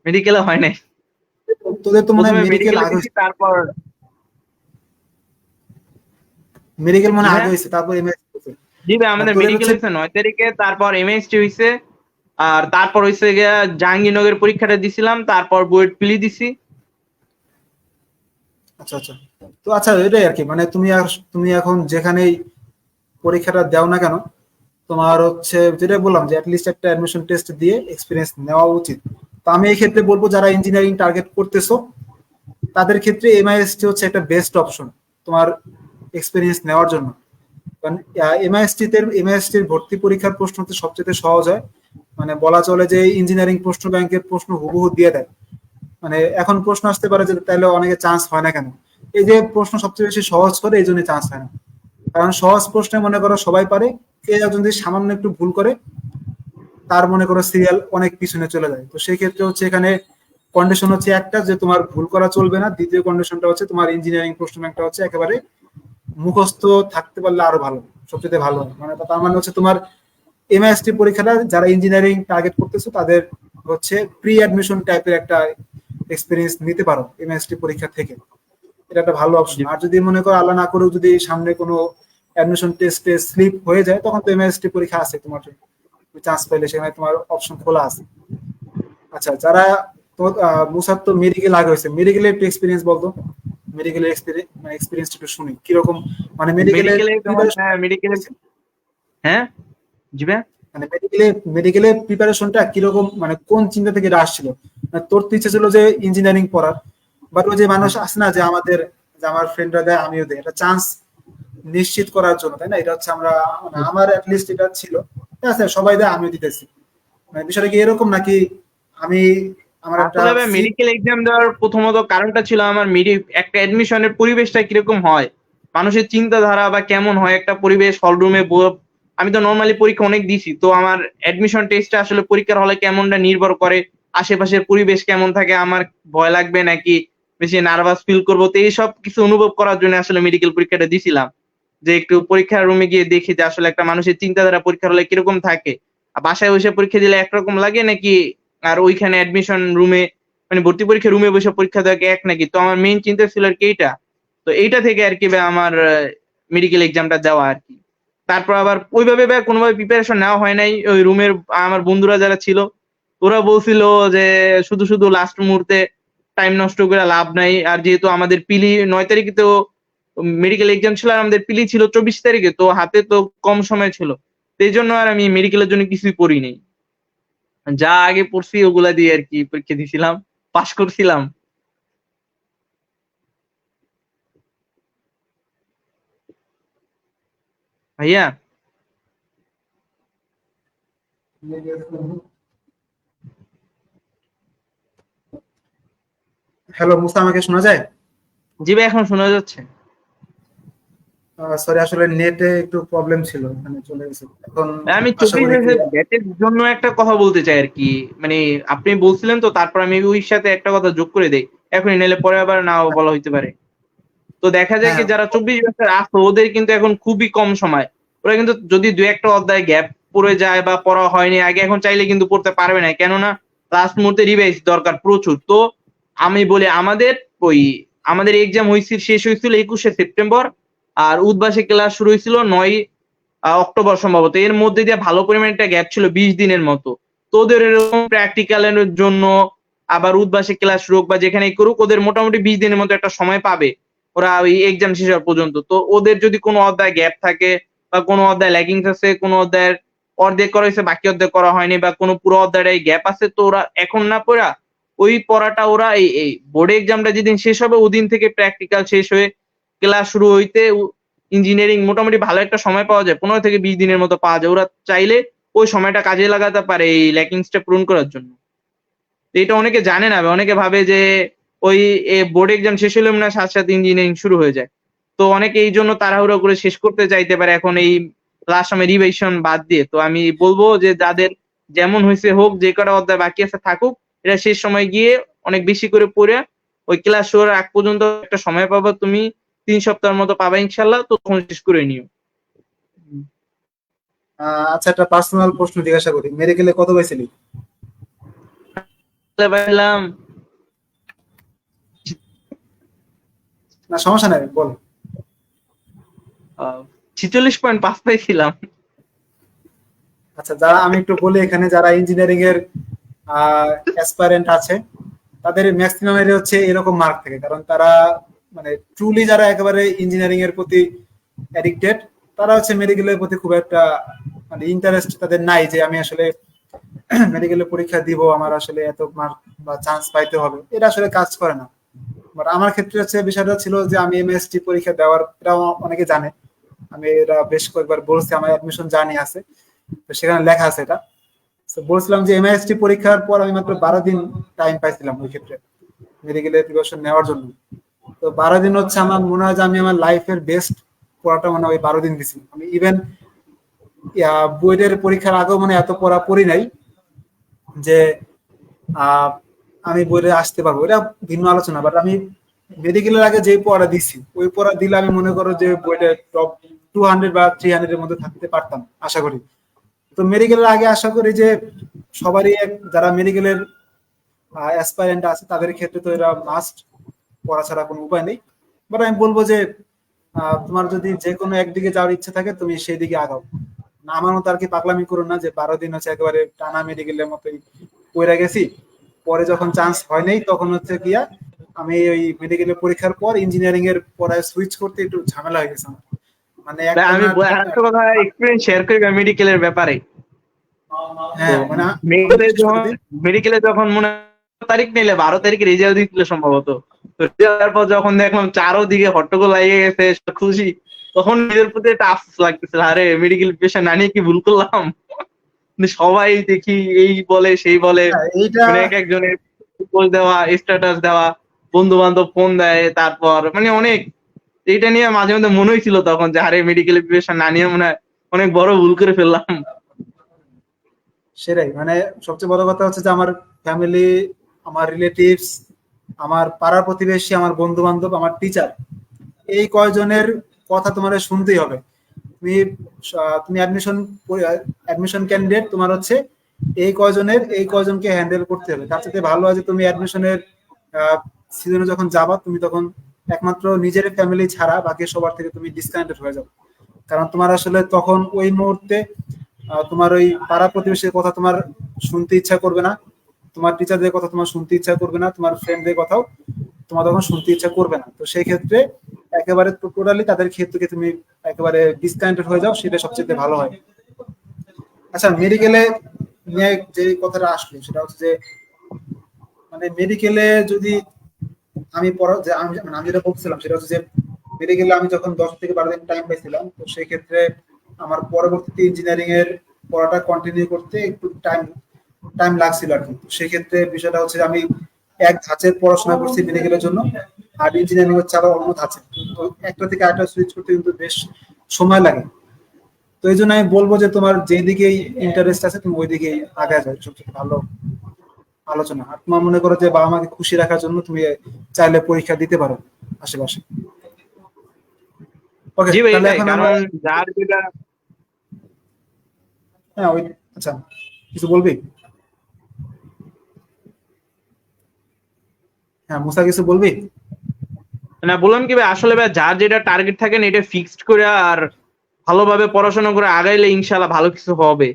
মেডিকেলে হয় নাই। তোদের তো মনে হয় প্রথমে মেডিকেল মেডিকেলে আগে দিছি, হয়েছে, তারপর মেডিকেল কি মনে হয় আগে ভাইয়া? হয়েছে, তারপর এমআইএসটি হয়েছে। জি ভাই, আর আমাদের তোদের মেডিকেল হচ্ছে, হয়েছে 9 তারিখে, তারপর এমএসটি হয়েছে, আর তারপর হয়েছে গিয়া জাহাঙ্গীরনগরের পরীক্ষাটা দিছিলাম, তারপর বুয়েট পিলি দিছি। আচ্ছা আচ্ছা। তো আচ্ছা, এটাই আর কি, মানে তুমি এখন যেখানেই পরীক্ষাটা দাও না কেন, তোমার হচ্ছে যেটা বললাম যে অ্যাটলিস্ট একটা অ্যাডমিশন টেস্ট দিয়ে এক্সপিরিয়েন্স নেওয়া উচিত। তো আমি এই ক্ষেত্রে বলবো যারা ইঞ্জিনিয়ারিং টার্গেট করতেছো, তাদের ক্ষেত্রে এমআইএসটি হচ্ছে একটা বেস্ট অপশন তোমার এক্সপিরিয়েন্স নেওয়ার জন্য। কারণ এমআইএসটির ভর্তি পরীক্ষার প্রশ্ন হচ্ছে সবচেয়ে সহজ হয়। মানে বলা চলে যে ইঞ্জিনিয়ারিং প্রশ্ন ব্যাংকের প্রশ্ন হুবহু দিয়ে দেয়। মানে এখন প্রশ্ন আসতে পারে যে তাহলে অনেকে চান্স হয় না কেন। এই যে প্রশ্ন সবচেয়ে বেশি সহজ করে, এই জন্য চান্স হয় না। কারণ সহজ প্রশ্নে মনে করো সবাই পারে, কে একজন যদি সামান্য একটু ভুল করে, তার মনে করো সিরিয়াল অনেক পিছনে চলে যায়। তো সেই ক্ষেত্রে হচ্ছে এখানে কন্ডিশন হচ্ছে একটা, যে তোমার ভুল করা চলবে না। দ্বিতীয় কন্ডিশনটা হচ্ছে তোমার ইঞ্জিনিয়ারিং প্রশ্ন ব্যাংকটা হচ্ছে একেবারে মুখস্থ থাকতে পারলে আরো ভালো, সবচেয়ে ভালো হয়। মানে তার মানে হচ্ছে তোমার এমআইএসটি পরীক্ষাটা যারা ইঞ্জিনিয়ারিং টার্গেট করতেছো তাদের হচ্ছে প্রি অ্যাডমিশন টাইপের একটা এক্সপিরিয়েন্স নিতে পারো এমআইএসটি পরীক্ষা থেকে। এটা একটা ভালো অপশন। আর যদি মনে করো আল্লাহ না করেও যদি সামনে কোনো অ্যাডমিশন টেস্টে স্লিপ হয়ে যায় তখন তো এমআইএসটি পরীক্ষা আছে তোমার জন্য, চান্স পাইলে সেখানে তোমার অপশন খোলা আছে। আচ্ছা, যারা মুসার তো মেডিকেল আগে হয়েছে, মেডিকেলের একটু এক্সপিরিয়েন্স বলতো, মেডিকেলের এক্সপিরিয়েন্স একটু শুনি কিরকম, মানে মেডিকেলের মেডিকেলের হ্যাঁ জি ভাই, মানে মেডিকেলের প্রিপারেশনটা কিরকম, মানে কোন চিন্তা থেকে এটা আসছিল? মানে তোর তো ইচ্ছে ছিল যে ইঞ্জিনিয়ারিং পড়ার, বাট ওই যে মানুষ আসে না যে আমাদের, যে আমার ফ্রেন্ডরা দেয় আমিও দেয়, একটা চান্স নিশ্চিত করার জন্য, তাই না? এটা হচ্ছে আমরা, মানে আমার অ্যাটলিস্ট এটা ছিল, ঠিক আছে সবাই দেয় আমিও দিতেছি, মানে বিষয়টা কি এরকম নাকি আমি আমার একটা আসলে মেডিকেল এক্সাম দেওয়ার প্রথমত কারণটা ছিল আমার একটা অ্যাডমিশনের পরিবেশটা কিরকম হয়, মানুষের চিন্তাধারা বা কেমন হয় একটা পরিবেশ হল রুমে। আমি তো নর্মালি পরীক্ষা অনেক দিছি, তো আমার অ্যাডমিশন টেস্টটা আসলে পরীক্ষার হলে কেমনটা নির্ভর করে আশেপাশের পরিবেশ কেমন থাকে, আমার ভয় লাগবে নাকি বেশি নার্ভাস ফিল করবো, তো এইসব কিছু অনুভব করার জন্য আসলে মেডিকেল পরীক্ষাটা দিছিলাম, যে একটু পরীক্ষার রুমে গিয়ে দেখি যে আসলে একটা মানুষের চিন্তাধারা পরীক্ষার হলে কিরকম থাকে, আর বাসায় বসে পরীক্ষা দিলে একরকম লাগে নাকি, আর ওইখানে অ্যাডমিশন রুমে মানে ভর্তি পরীক্ষা রুমে বসে পরীক্ষা দেওয়া কি এক নাকি। তো আমার মেইন চিন্তা ছিল আর কি এইটা, তো এইটা থেকে আর কি আমার মেডিকেল এক্সামটা দেওয়া আর কি। তারপর আবার ওইভাবে কোনোভাবে প্রিপারেশন নেওয়া হয় নাই। ওই রুমের আমার বন্ধুরা যারা ছিল ওরা বলছিল যে শুধু শুধু লাস্ট মুহূর্তে টাইম নষ্ট করে লাভ নাই, আর যেহেতু আমাদের পিলি 9 তারিখে তো মেডিকেল এক্সাম ছিল আর আমাদের পিলি ছিল 24 তারিখে, তো হাতে তো কম সময় ছিল, এই জন্য আর আমি মেডিকেলের জন্য কিছুই পড়ি নাই, যা আগে পড়ছি ওগুলা দিয়ে আর কি পরীক্ষা দিছিলাম, পাশ করছিলাম। ভাইয়া হ্যালো মুস্তা, আমাকে শোনা যায়? জি ভাই, এখন শোনা যাচ্ছে। সরি, আসলে নেটে একটু প্রবলেম ছিল, এখানে চলে গেছে এখন। আমি আশা করি 24 ক্লিয়ার। ব্যাটের জন্য একটা কথা বলতে চাই আর কি, মানে আপনি বলছিলেন তো, তারপর আমি ওই সাথে একটা কথা যোগ করে দেই, এখনই নাইলে পরে আবার নাও বলা হইতে পারে। তো দেখা যায় কি হ্যাঁ, যারা 24 ব্যাচের আছে ওদের কিন্তু এখন খুবই কম সময়, ওরা কিন্তু যদি দু একটা অধ্যায় গ্যাপ পড়ে যায় বা পড়া হয়নি আগে, এখন চাইলে কিন্তু পড়তে পারবে না, কেননা লাস্ট মুহূর্তে রিভাইজ দরকার প্রচুর। তো আমি বলি ওই আমাদের এক্সাম শেষ হয়েছিল 21শে সেপ্টেম্বর, আর উদ্বাসে ক্লাস শুরু হয়েছিল 9 অক্টোবর সম্ভবত, এর মধ্যে দিয়ে ভালো পরিমাণে একটা গ্যাপ ছিল 20 দিনের মতো। তো ওদের এরকম প্র্যাকটিক্যালের জন্য আবার উদ্বাসে ক্লাস শুরু হোক বা যেখানেই করুক, ওদের মোটামুটি 20 দিনের মতো একটা সময় পাবে ওরা ওই এক্সাম শেষ হওয়া পর্যন্ত। তো ওদের যদি কোনো অধ্যায় গ্যাপ থাকে বা কোনো অধ্যায় ল্যাগিংস আছে, কোনো অধ্যায়ের অর্ধেক করা হয়েছে বাকি অর্ধেক করা হয়নি, বা কোনো পুরো অধ্যায়টাই গ্যাপ আছে, তো ওরা এখন না পড়া ওই পড়াটা ওরা এই বোর্ড এক্সামটা যেদিন শেষ হবে ওদিন থেকে প্র্যাকটিক্যাল শেষ হয়ে ক্লাস শুরু হইতে ইঞ্জিনিয়ারিং মোটামুটি ভালো একটা সময় পাওয়া যায়, 15 থেকে 20 দিনের মতো পাওয়া যায়, ওরা চাইলে ওই সময়টা কাজে লাগাতে পারে এই ল্যাকিংসটা পূরণ করার জন্য। তো এটা অনেকে জানে না, অনেকে ভাবে যে ওই বোর্ড এক্সাম শেষ হলে না সাথে সাথে ইঞ্জিনিয়ারিং শুরু হয়ে যায়, তো অনেকে এই জন্য তাড়াহুড়ো করে শেষ করতে চাইতে পারে এখন এই লাস্ট সময় রিভিশন বাদ দিয়ে। তো আমি বলবো যে যাদের যেমন হয়েছে হোক, যে কটা অধ্যায় বাকি আছে থাকুক, এটা শেষ সময় গিয়ে অনেক বেশি করে পড়ে ওই ক্লাস শুরুর আগ পর্যন্ত একটা সময় পাবা তুমি, 3 সপ্তাহের মতো পাবা ইনশাল্লাহ, তো তখন শেষ করে নিও। আচ্ছা, একটা পার্সোনাল প্রশ্ন জিজ্ঞাসা করি, মেডিকেলে কত পাইছিলি? পাইলাম না সমস্যা নাই, বল। 46.5 পাইছিলাম। আচ্ছা, যারা আমি একটু বলি, এখানে যারা ইঞ্জিনিয়ারিং এর অ্যাসপারেন্ট আছে তাদের ম্যাক্সিমামের হচ্ছে এরকম মার্ক থাকে, কারণ তারা মানে ট্রুলি যারা একেবারে ইঞ্জিনিয়ারিং এর প্রতি অ্যাডিক্টেড, তারা হচ্ছে মেডিকেলের প্রতি খুব একটা মানে ইন্টারেস্ট তাদের নাই, যে আমি আসলে মেডিকেলে পরীক্ষা দিব, আমার আসলে এত মার্ক বা চান্স পাইতে হবে, এটা আসলে কাজ করে না। বাট আমার ক্ষেত্রে হচ্ছে বিষয়টা ছিল যে আমি এমএসটি পরীক্ষা দেওয়ার, এটাও অনেকে জানে, আমি এটা বেশ কয়েকবার বলছি, আমার অ্যাডমিশন জার্নি আছে, তো সেখানে লেখা আছে এটা। তো বলছিলাম যে এমএসটি পরীক্ষার পর আমি মাত্র 12 দিন টাইম পাইছিলাম ওই ক্ষেত্রে মেডিকেলের প্রিপারেশন নেওয়ার জন্য। তো 12 দিন হচ্ছে আমার মনে হয় যে আমি আমার লাইফের বেস্ট পড়াটা মানে ওই 12 দিন দিছি। আমি ইভেন বুয়েটের পরীক্ষার আগেও মানে এত পড়া পড়ি নাই যে আহ, আমি বইলে আসতে পারবো, এটা ভিন্ন আলোচনা। বাট আমি মেডিকেলের আগে যে পড়া দিছি ওই পড়া দিলে আমি মনে করো যে বইটা টপ 200 বা 300 এর মধ্যে থাকতে পারতাম আশা করি, তো মেডিকেলের আগে আশা করি যে সবারই যারা মেডিকেলের অ্যাসপাইরেন্ট আছে তাদের ক্ষেত্রে তো এরা মাস্ট, পড়া ছাড়া কোনো উপায় নেই। বাট আমি বলবো যে তোমার যদি যে কোনো একদিকে যাওয়ার ইচ্ছা থাকে তুমি সেই দিকে আগাও। না, আমার মতো আর কি পাগলামি করো না যে 12 দিন হচ্ছে একেবারে টানা মেডিকেলের মতোই পড়ে গেছি, পরে যখন চান্স হয় নাই তখন হচ্ছে গিয়া আমি ওই মেডিকেলের পরীক্ষার পর ইঞ্জিনিয়ারিং এর পড়ায় সুইচ করতে একটু ঝামেলা হয়ে গেছে আমার। মানে আমি আরেকটা কথা এক্সপিরিয়েন্স শেয়ার করি মেডিকেলের ব্যাপারে। হ্যাঁ মানে মেডিকেলে যখন মনে তারিখ নিলে 12 তারিখে রেজাল্ট দিচ্ছিল সম্ভবত, তো রেজাল্ট পর যখন দেখলাম চারোদিকে হট্টগোল লাগিয়ে গেছে, খুশি, তখন নিজের প্রতি একটা আফসোস লাগতেছিল, আরে মেডিকেল পেশা না নিয়ে কি ভুল করলাম। সবাই দেখি এই বলে সেই বলে, মানে এক একজনের পোস্ট দেওয়া, স্ট্যাটাস দেওয়া, বন্ধু বান্ধব ফোন দেয়, তারপর মানে অনেক, এইটা নিয়ে মাঝে মধ্যে মনে হয়েছিল তখন যে আরে মেডিকেল প্রিপারেশন না নিয়ে মনে হয় অনেক বড় ভুল করে ফেললাম। সেটাই, মানে সবচেয়ে বড় কথা হচ্ছে যে আমার ফ্যামিলি, আমার রিলেটিভস, আমার পাড়ার প্রতিবেশী, আমার বন্ধু বান্ধব, আমার টিচার, এই কয়জনের কথা তোমার শুনতেই হবে। তুমি তুমি অ্যাডমিশন ক্যান্ডিডেট, তোমার হচ্ছে এই কয়জনকে হ্যান্ডেল করতে হবে। তার সাথে ভালো আছে তুমি অ্যাডমিশনের সিজনে যখন যাবা তুমি তখন একমাত্র নিজের ফ্যামিলি ছাড়া বাকি সবার থেকে তুমি ডিসকানেক্টেড হয়ে যাও। কারণ তোমার আসলে তখন ওই মুহূর্তে তোমার ওই পাড়া প্রতিবেশীর কথা তোমার শুনতে ইচ্ছা করবে না, তোমার টিচারদের কথা তোমার শুনতে ইচ্ছা করবে না, তোমার ফ্রেন্ডদের কথাও তোমার তখন শুনতে ইচ্ছা করবে না। তো সেই ক্ষেত্রে একেবারে টোটালি তাদের ক্ষেত্রে তুমি একেবারে ডিসকানেক্টেড হয়ে যাও, সেটা সবচেয়ে ভালো হয়। আচ্ছা, মেডিকেলে নিয়ে যে কথাটা আসলো সেটা হচ্ছে যে মানে মেডিকেলে যদি আমি আমি যেটা বলছিলাম সেটা হচ্ছে যে মেডিকেলে আমি যখন 10 থেকে 12 দিন টাইম পাইছিলাম, তো সেই ক্ষেত্রে আমার পরবর্তীতে ইঞ্জিনিয়ারিং এর পড়াটা কন্টিনিউ করতে একটু টাইম টাইম লাগছিল আর কি। সেক্ষেত্রে বিষয়টা হচ্ছে আমি এক ধাঁচের পড়াশোনা করছি মেডিকেলের জন্য, আর ইঞ্জিনিয়ারিং হচ্ছে আবার অন্য ধাঁচে, তো একটা থেকে আরেকটা সুইচ করতে কিন্তু বেশ সময় লাগে। তো এই জন্য আমি বলবো যে তোমার যেদিকেই ইন্টারেস্ট আছে তুমি ওই দিকেই আগে যাও, সবচেয়ে ভালো আলোচনা। আর তোমার মনে করো যে বাবা মাকে খুশি রাখার জন্য তুমি চাইলে পরীক্ষা দিতে পারো আশেপাশে। ওকে, জি ভাই, তাহলে এখন আমরা কারণ যার যেটা, হ্যাঁ ওই, আচ্ছা কিছু বলবি? হ্যাঁ মুসা, কিছু বলবি? না বললাম কি ভাই, আসলে ভাই যার যেটা টার্গেট থাকে না এটা ফিক্সড করে আর ভালোভাবে পড়াশোনা করে আগাইলে ইনশাল্লাহ ভালো কিছু হবে।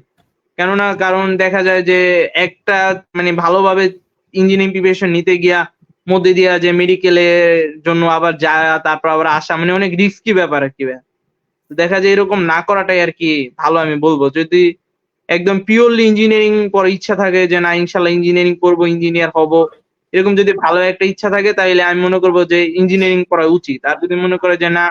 কেননা কারণ দেখা যায় যে একটা মানে ভালোভাবে ইঞ্জিনিয়ারিং প্রিপারেশন নিতে গিয়া মধ্যে দিয়া যে মেডিকেলের জন্য আবার যায়, তারপর আবার আসা, মানে অনেক রিস্কি ব্যাপার আর কি ভাই। দেখা যায় এরকম না করাটাই আর কি ভালো আমি বলবো। যদি একদম পিওরলি ইঞ্জিনিয়ারিং পড়ার ইচ্ছা থাকে যে না ইনশাল্লাহ ইঞ্জিনিয়ারিং করবো, ইঞ্জিনিয়ার হব, এরকম যদি ভালো একটা ইচ্ছা থাকে তাহলে আমি মনে করবো যে ইঞ্জিনিয়ারিং পড়া উচিত। আর যদি মনে করে যে না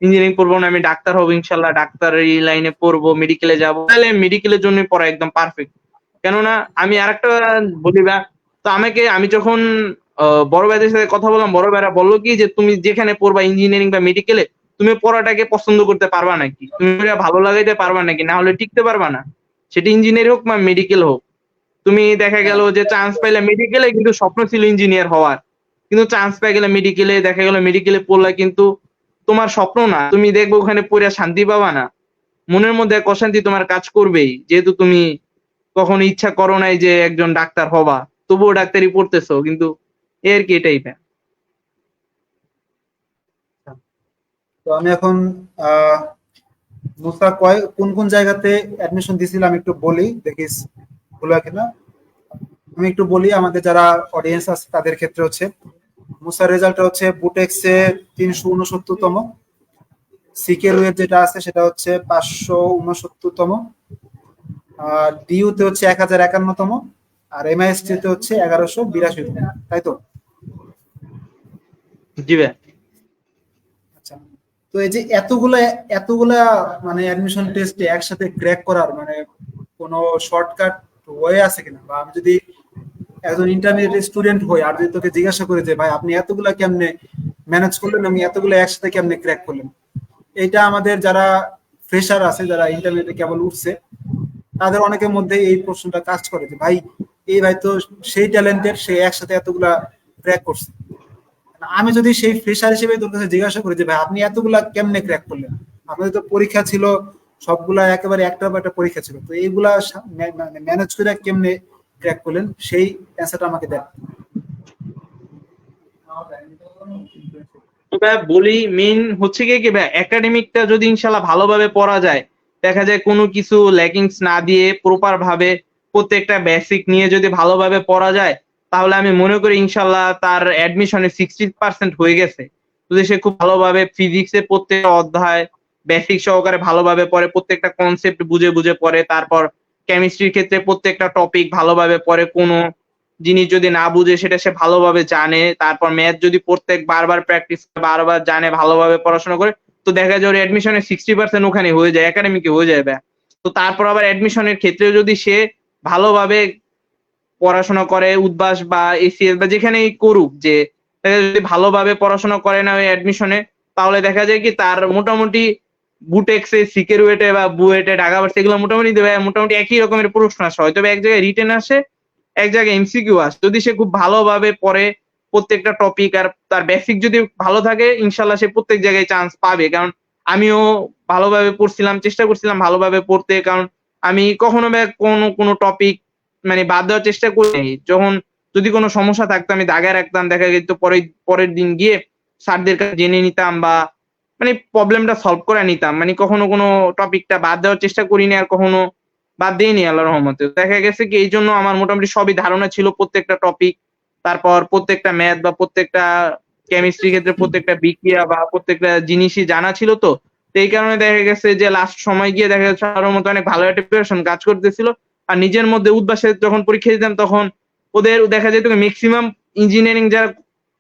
ইঞ্জিনিয়ারিং পড়বো না, আমি ডাক্তার হবো, ইনশাল্লাহ ডাক্তারের এই লাইনে পড়বো, মেডিকেলে যাবো, তাহলে মেডিকেলের জন্য পড়া একদম পারফেক্ট। কেননা আমি আরেকটা বলি ভাই, তো আমি যখন বড় ভাইদের সাথে কথা বললাম, বড় ভাইরা বললো কি যে তুমি যেখানে পড়বা ইঞ্জিনিয়ারিং বা মেডিকেলে, তুমি পড়াটাকে পছন্দ করতে পারবা নাকি, তুমি ভালো লাগাইতে পারবা নাকি, না হলে টিকতে পারবা না। সেটা ইঞ্জিনিয়ার হোক বা মেডিকেল হোক। তুমি দেখা গেল যে চান্স পাইলে মেডিকেলে, কিন্তু স্বপ্ন ছিল ইঞ্জিনিয়ার হওয়ার, কিন্তু চান্স পেয়ে গেলে মেডিকেলে, দেখা গেল মেডিকেলে পড়লে কিন্তু তোমার স্বপ্ন না, তুমি দেখবো ওখানে পড়ে শান্তি পাবা না, মনের মধ্যে এক অশান্তি তোমার কাজ করবেই, যেহেতু তুমি কখনো ইচ্ছা করো নাই যে একজন ডাক্তার হবা, তবুও ডাক্তারি পড়তেছো, কিন্তু এর কি এটাই ভাই। তো আমি এখন মুসা কোন কোন জায়গাতে অ্যাডমিশন দিয়েছিলাম একটু বলি, দেখিস ভুল হয় কিনা। আমি একটু বলি আমাদের যারা অডিয়েন্স আছে তাদের ক্ষেত্রে হচ্ছে মুসার রেজাল্ট হচ্ছে বুটেক্সে 369তম, সিকেরুয়ের যেটা আছে সেটা হচ্ছে 569তম, আর ডিইউতে হচ্ছে 1051তম, আর এমআইএসটি তে হচ্ছে 1182তম, তাই তো? জি ভাই। আচ্ছা, তো এই যে এতগুলা এতগুলা মানে অ্যাডমিশন টেস্টে একসাথে ক্র্যাক করার মানে কোনো শর্টকাট ওয়ে আছে কিনা? বা আমি যদি একজন ইন্টারমিডিয়েট স্টুডেন্ট হই আর যদি তোকে জিজ্ঞাসা করে যে ভাই আপনি এতগুলা কেমনে ম্যানেজ করলেন, আমি এতগুলো একসাথে কেমনে ক্র্যাক করলেন, এটা আমাদের যারা ফ্রেশার আছে, যারা ইন্টারমিডিয়েটে কেবল উঠছে, তাদের অনেকের মধ্যে এই প্রশ্নটা কাজ করে যে ভাই এই ভাই তো সেই ট্যালেন্টেড, সে একসাথে এতগুলা ক্র্যাক করছে। আমি যদি সেই ফ্রেশার হিসেবে তোর কাছে জিজ্ঞাসা করি যে ভাই আপনি এতগুলা কেমনে ক্র্যাক করলেন, আপনাদের তো পরীক্ষা ছিল সবগুলা একেবারে একটার পর একটা পরীক্ষা ছিল। তো এইগুলা ম্যানেজ করে কেমনে ক্র্যাক করলেন সেই অ্যান্সারটা আমাকে দেন। ভাই বলি মেইন হচ্ছে কি ভাই, একাডেমিকটা যদি ইনশাল্লাহ ভালোভাবে পড়া যায়, দেখা যায় কোনো কিছু ল্যাকিংস না দিয়ে প্রপার ভাবে প্রত্যেকটা বেসিক নিয়ে যদি ভালোভাবে পড়া যায়, তাহলে আমি মনে করি ইনশাল্লাহ তার অ্যাডমিশনে 60% হয়ে গেছে। যদি সে খুব ভালোভাবে ফিজিক্সের প্রত্যেকটা অধ্যায় বেসিক সহকারে ভালোভাবে পড়ে, প্রত্যেকটা কনসেপ্ট বুঝে বুঝে পড়ে, তারপর কেমিস্ট্রির ক্ষেত্রে প্রত্যেকটা টপিক ভালোভাবে পড়ে, কোনো জিনিস যদি না বুঝে সেটা সে ভালোভাবে জানে, তারপর ম্যাথ যদি প্রত্যেক বারবার প্র্যাকটিস বারবার জানে, ভালোভাবে পড়াশোনা করে, তো দেখা যায় ওর অ্যাডমিশনের 60% ওখানে হয়ে যায়, একাডেমিকে হয়ে যাবে। তো তারপর আবার অ্যাডমিশনের ক্ষেত্রে যদি সে ভালোভাবে পড়াশোনা করে, উদ্ভাস বা এসিএস বা যেখানেই করুক, যে দেখা যায় যদি ভালোভাবে পড়াশোনা করে না ওই অ্যাডমিশনে, তাহলে দেখা যায় কি তার মোটামুটি বুটেক্সে, সিকেরুয়েটে বা বুয়েটে, ঢাকা ভার্সিটি এগুলো মোটামুটি দেবে, মোটামুটি একই রকমের প্রশ্ন আসে, হয়তো এক জায়গায় রিটেন আসে, এক জায়গায় এমসিকিউ আসে। যদি সে খুব ভালোভাবে পড়ে প্রত্যেকটা টপিক আর তার বেসিক যদি ভালো থাকে, ইনশাল্লাহ সে প্রত্যেক জায়গায় চান্স পাবে। কারণ আমিও ভালোভাবে পড়ছিলাম, চেষ্টা করছিলাম ভালোভাবে পড়তে, কারণ আমি কখনো কোনো টপিক মানে বাদ দেওয়ার চেষ্টা করি নাই। যখন যদি কোনো সমস্যা থাকতো আমি দাগায় রাখতাম, দেখা যেত পরের দিন গিয়ে স্যারদের কাছে জেনে নিতাম বা মানে প্রবলেমটা সলভ করে নিতাম। মানে কখনো কোনো টপিকটা বাদ দেওয়ার চেষ্টা করিনি, আর কখনো বাদ দিইনি আল্লাহর রহমতে। দেখা গেছে কি এইজন্য আমার মোটামুটি সবই ধারণা ছিল প্রত্যেকটা টপিক, তারপর প্রত্যেকটা ম্যাথ বা প্রত্যেকটা কেমিস্ট্রির ক্ষেত্রে প্রত্যেকটা বিক্রিয়া বা প্রত্যেকটা জিনিসই জানা ছিল। তো তো এই কারণে দেখা গেছে যে লাস্ট সময় গিয়ে দেখা যাচ্ছে আল্লাহর মতো অনেক ভালো একটা প্রিপারেশন কাজ করতেছিল। আর নিজের মধ্যে উদ্ভাসে যখন পরীক্ষা দিতাম, তখন ওদের দেখা যেত ম্যাক্সিমাম ইঞ্জিনিয়ারিং যারা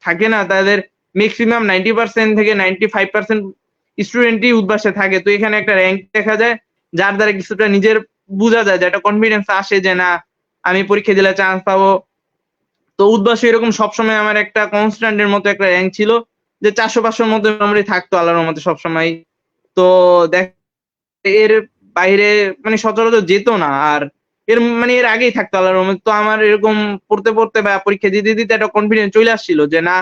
থাকে না, তাদের ম্যাক্সিমাম 90% থেকে 95% স্টুডেন্টই উদ্ভাসে থাকে। তো এখানে একটা র‍্যাঙ্ক দেখা যায়, যার দ্বারা কিছুটা নিজের বুঝা যায়, যে একটা কনফিডেন্স আসে যে না আমি পরীক্ষা দিলে চান্স পাবো। তো উদ্ভাসে এরকম সবসময় আমার একটা কনস্ট্যান্ট এর মতো একটা র‍্যাঙ্ক ছিল, যে 400-500 এর মধ্যে মোটামুটি থাকতো আল্লাহর রহমতে সবসময়। তো দেখ এর বাইরে মানে সচরাচর যেত না। আর এর আগেই থাকতো আল্লাহর রহমতে। তো আমার এরকম পড়তে পড়তে বা পরীক্ষা দিতে দিতে একটা কনফিডেন্স চলে আসছিল যে না,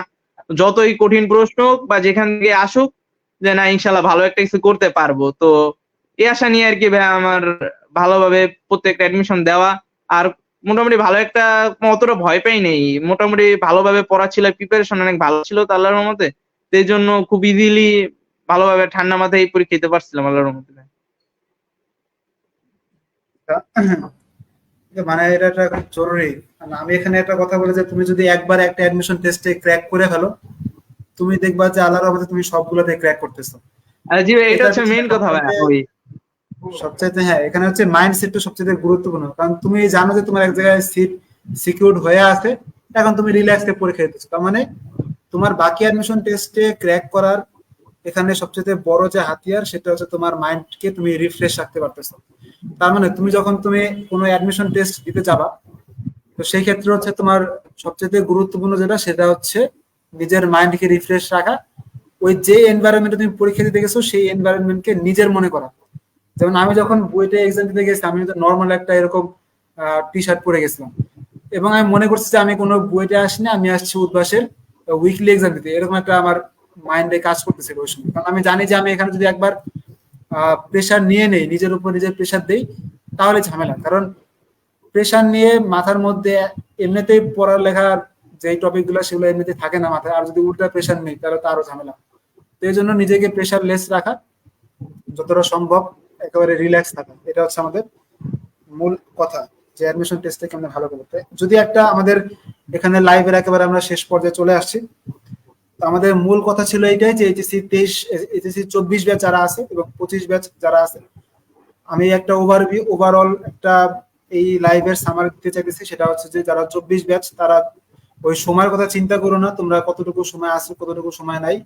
যতই কঠিন প্রশ্ন হোক বা যেখান থেকে আসুক, যে না ইনশাল্লাহ ভালো একটা কিছু করতে পারবো। তো এই আশা নিয়ে আরকি ভাই আমার ভালোভাবে প্রত্যেকটা অ্যাডমিশন দেওয়া। আর মোটামুটি ভালো একটা, অতটা ভয় পাই নাই। মোটামুটি ভালোভাবে পড়া ছিল, প্রিপারেশন অনেক ভালো ছিল তো আল্লাহর রহমতে। তো এইজন্য খুব ইজিলি ভালোভাবে ঠান্ডা মাথায় এই পরীক্ষা দিতে পারছিলাম আল্লাহর রহমতে। মানে এটা একটা খুব জরুরি। মানে আমি এখানে একটা কথা বলি যে তুমি যদি একবার একটা অ্যাডমিশন টেস্টে ক্র্যাক করে ফেলো, তুমি দেখবা যে আল্লাহর রহমতে তুমি সবগুলোতে ক্র্যাক করতেছো। আর জি ভাই, এটা এটার হচ্ছে পিছনে মেইন কথা ভাই। ওই সবচাইতে হ্যাঁ, এখানে হচ্ছে মাইন্ডসেটটা সবচেয়ে গুরুত্বপূর্ণ। কারণ তুমি জানো যে তোমার এক জায়গায় সিট সিকিউরড হয়ে আছে, এখন তুমি রিল্যাক্সে পরীক্ষা দিতেছো। তার মানে তোমার বাকি অ্যাডমিশন টেস্টে ক্র্যাক করার এখানে সবচেয়ে বড় যে হাতিয়ার, সেটা হচ্ছে তোমার মাইন্ডকে তুমি রিফ্রেশ রাখতে পারতেছো। তার মানে তুমি যখন তুমি কোনো অ্যাডমিশন টেস্ট দিতে যাবা, তো সেই ক্ষেত্রে হচ্ছে তোমার সবচেয়ে গুরুত্বপূর্ণ যেটা, সেটা হচ্ছে নিজের মাইন্ডকে রিফ্রেশ রাখা। ওই যে এনভায়রনমেন্টে তুমি পরীক্ষা দিতে গেছো, সেই এনভায়রনমেন্টকে নিজের মনে করা। যেমন আমি যখন বুয়েটে এক্সাম দিতে গেছি, আমি নর্মাল একটা এরকম টি শার্ট পরে গেছিলাম, এবং আমি মনে করছি যে আমি কোনো বুয়েটে আসিনি, আমি আসছি উদ্ভাসের উইকলি এক্সাম দিতে। এরকম একটা আমার মাইন্ডে কাজ করতেছিল ওই সময়। কারণ আমি জানি যে আমি এখানে যদি একবার প্রেশার নিয়ে নেই, নিজের উপর নিজের প্রেশার দেই, তাহলে ঝামেলা। কারণ প্রেশার নিয়ে মাথার মধ্যে এমনিতেই পড়ালেখার যে টপিক গুলো, সেগুলো এমনিতে থাকে না মাথায়, আর যদি উল্টা প্রেশার নেই তাহলে তো আরো ঝামেলা। তো এই জন্য নিজেকে প্রেশার লেস রাখা, যতটা সম্ভব একেবারে রিল্যাক্স থাকা, এটা হচ্ছে আমাদের মূল কথা, যে অ্যাডমিশন টেস্টে কেমন ভালো করতে। যদি একটা আমাদের এখানে লাইভের একেবারে আমরা শেষ পর্যায়ে চলে আসছি, তো আমাদের মূল কথা ছিল এইটাই যে এইচএসসি 23, এইচএসসি 24 ব্যাচ যারা আছে এবং 25 ব্যাচ যারা আছে, আমি একটা ওভারঅল একটা এই লাইভের সামারি দিতে চাইতেছি। সেটা হচ্ছে যে যারা 24 ব্যাচ, তারা ওই সময়ের কথা চিন্তা করো না, তোমরা কতটুকু সময় আছে কতটুকু সময় নাই,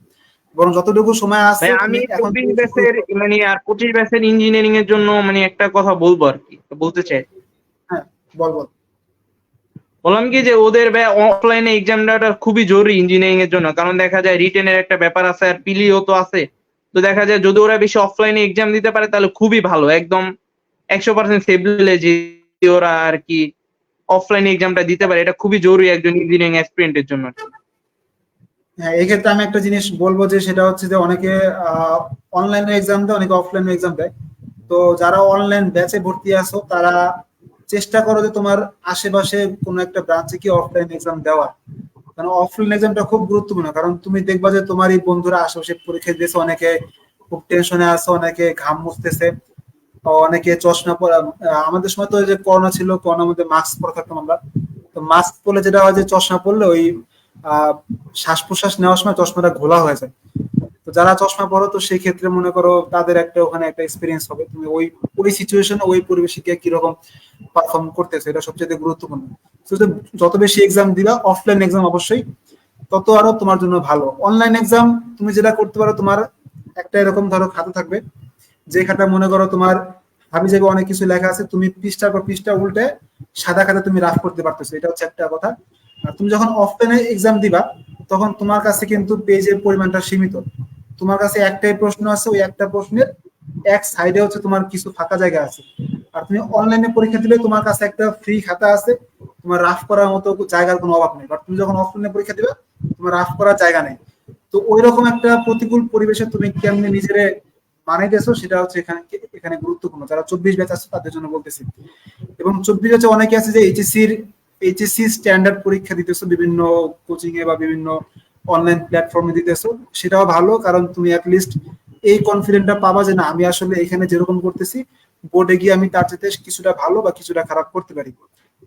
বরং যতটুকু সময় আছে ভাই তুমি আমি এখন 24 থেকে শুরু ব্যাচের করো। মানে আর 25 ব্যাচের ইঞ্জিনিয়ারিং এর জন্য মানে একটা কথা বলবো আর কি, বলতে চাই। হ্যাঁ, বল বল। বললাম কি যে ওদের অফলাইনে এক্সাম দেওয়াটা খুবই জরুরি ইঞ্জিনিয়ারিং এর জন্য। কারণ দেখা যায় রিটেনের একটা ব্যাপার আছে, আর পিলিও তো আছে। তো দেখা যায় যদি ওরা বেশি অফলাইনে এক্সাম দিতে পারে, তাহলে খুবই ভালো, একদম 100% সেভ যে ওরা আর কি অফলাইনে এক্সামটা দিতে পারে। এটা খুবই জরুরি একজন ইঞ্জিনিয়ারিং অ্যাসপিরেন্টের জন্য। হ্যাঁ, এক্ষেত্রে আমি একটা জিনিস বলবো, যে সেটা হচ্ছে যে অনেকে অনলাইনে এক্সাম দেয়, অনেকে অফলাইনে এক্সাম দেয়। তো যারা অনলাইন ব্যাচে ভর্তি আছো তারা চেষ্টা করো যে তোমার আশেপাশে কোনো একটা ব্রাঞ্চে কি অফলাইন এক্সাম দেওয়ার, কারণ অফলাইন এক্সামটা খুব গুরুত্বপূর্ণ। কারণ তুমি দেখবা যে তোমার এই বন্ধুরা আশেপাশে পরীক্ষা দিয়েছে, অনেকে খুব টেনশনে আছে, অনেকে ঘাম মুছতেছে, অনেকে চশমা পরা। আমাদের সময় তো ওই যে করোনা ছিল, করোনার মধ্যে মাস্ক পরে থাকতাম আমরা। তো মাস্ক পরলে যেটা হয় যে চশমা পরলে ওই শ্বাস প্রশ্বাস নেওয়ার সময় চশমাটা ঘোলা হয়ে যায়। তো যারা চশমা পরো তো সেই ক্ষেত্রে মনে করো তাদের একটা ওখানে একটা এক্সপিরিয়েন্স হবে, তুমি ওই ওই সিচুয়েশনে ওই পরিবেশে গিয়ে কিরকম পারফর্ম করতেছো, এটা সবচেয়ে গুরুত্বপূর্ণ। তো যত বেশি এক্সাম দিবা, অফলাইন এক্সাম অবশ্যই, তত আরো তোমার জন্য ভালো। অনলাইন এক্সাম তুমি যেটা করতে পারো, তোমার একটা এরকম ধরো খাতা থাকবে, যে খাতা মনে করো তোমার হাবি যাবে অনেক কিছু লেখা আছে, তুমি পৃষ্ঠার পর পৃষ্ঠা উল্টে সাদা খাতা তুমি রাফ করতে পারতেছো, এটা হচ্ছে একটা কথা। আর তুমি যখন অফলাইনে এক্সাম দিবা তখন তোমার কাছে কিন্তু পেজের পরিমাণটা সীমিত, তোমার কাছে একটাই প্রশ্ন আছে, ওই একটা প্রশ্নের এক সাইডে হচ্ছে তোমার কিছু ফাঁকা জায়গা আছে। আর তুমি অনলাইনে পরীক্ষা দিলে তোমার কাছে একটা ফ্রি খাতা আছে, তোমার রাফ করার মতো জায়গার কোনো অভাব নেই। বাট তুমি যখন অফলাইনে পরীক্ষা দিবে তোমার রাফ করার জায়গা নেই। তো ওই রকম একটা প্রতিকূল পরিবেশে তুমি কেমনে নিজেরে মানাইতেছো সেটা হচ্ছে এখানে এখানে গুরুত্বপূর্ণ। যারা 24 ব্যাচ আছে তাদের জন্য বলতেছি। এবং 24 ব্যাচে অনেকে আছে যে এইচএসসি স্ট্যান্ডার্ড পরীক্ষা দিতেছো বিভিন্ন কোচিং এ বা বিভিন্ন অনলাইন প্ল্যাটফর্মে দিতেছো, সেটাও ভালো, কারণ তুমি অ্যাটলিস্ট এই কনফিডেন্টটা পাবা যে না আমি আসলে এখানে যেরকম করতেছি বোর্ডে গিয়ে আমি তার চাইতে কিছুটা ভালো বা কিছুটা খারাপ করতে পারি।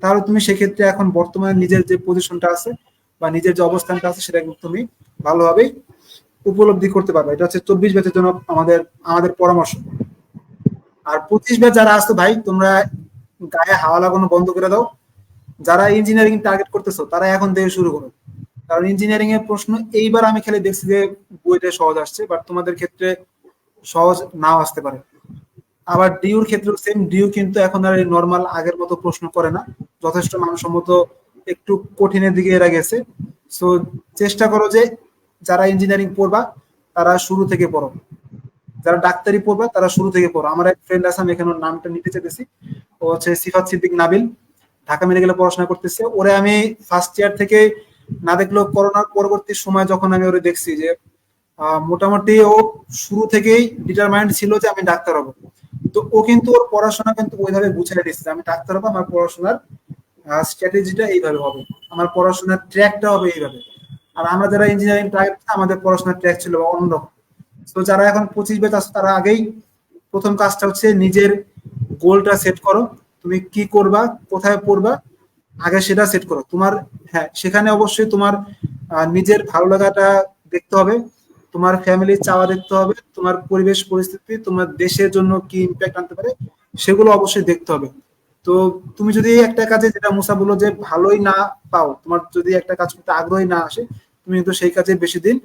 তাহলে তুমি সেক্ষেত্রে এখন বর্তমানে নিজের যে পজিশনটা আছে বা নিজের যে অবস্থানটা আছে সেটা কিন্তু তুমি ভালোভাবেই উপলব্ধি করতে পারবে। এটা হচ্ছে 24 ব্যাচের জন্য আমাদের আমাদের পরামর্শ। আর 25 ব্যাচ যারা আসতো ভাই, তোমরা গায়ে হাওয়া লাগানো বন্ধ করে দাও। যারা ইঞ্জিনিয়ারিং টার্গেট করতেছো তারা এখন থেকে শুরু করো, কারণ ইঞ্জিনিয়ারিং এর প্রশ্ন এইবার আমি খালি দেখছি যে বইটা সহজ আসছে, বাট তোমাদের ক্ষেত্রে সহজ নাও আসতে পারে। আবার ডিউর ক্ষেত্রে সেম, ডিউ কিন্তু এখন আর নর্মাল আগের মতো প্রশ্ন করে না, যথেষ্ট মানসম্মত একটু কঠিনের দিকে এরা গেছে। সো চেষ্টা করো যে যারা ইঞ্জিনিয়ারিং পড়বা তারা শুরু থেকে পড়ো, যারা ডাক্তারি পড়বা তারা শুরু থেকে পড়ো। আমার এক ফ্রেন্ড আছে, আমি এখানে নামটা নিতে চাইতেছি, ও হচ্ছে সিফাত সিদ্দিক নাবিল, ঢাকা মেডিকেলে পড়াশোনা করতেছে। ওরে আমি ফার্স্ট ইয়ার থেকে না দেখলেও করোনার পরবর্তী সময় যখন আমি ওরে দেখছি যে মোটামুটি ও শুরু থেকেই ডিটারমাইন্ড ছিল যে আমি ডাক্তার হবো। তো ও কিন্তু ওর পড়াশোনা কিন্তু ওইভাবে গুছিয়ে দিচ্ছে, আমি ডাক্তার হবো, আমার পড়াশোনার স্ট্র্যাটেজিটা এইভাবে হবে, আমার পড়াশোনার ট্র্যাকটা হবে এইভাবে। আর আমরা যারা ইঞ্জিনিয়ারিং টার্গেট, আমাদের পড়াশোনার ট্র্যাক ছিল অন্যরকম। তো যারা এখন 25 ব্যাচ আছে তারা আগেই প্রথম কাজটা হচ্ছে নিজের গোলটা সেট করো, তুমি কি করবা, কোথায় পড়বা, আগে সেটা সেট করো তোমার। হ্যাঁ, সেখানে অবশ্যই তোমার নিজের ভালো লাগাটা দেখতে হবে, তোমার ফ্যামিলির চাওয়া দেখতে হবে, তোমার পরিবেশ পরিস্থিতি, তোমার দেশের জন্য কি ইম্প্যাক্ট আনতে পারে সেগুলো অবশ্যই দেখতে হবে। তো তুমি যদি একটা কাজে, যেটা মুসা বললো যে ভালোই না পাও, তোমার যদি একটা কাজ করতে আগ্রহী না আসে, তুমি কিন্তু সেই কাজে বেশি দিন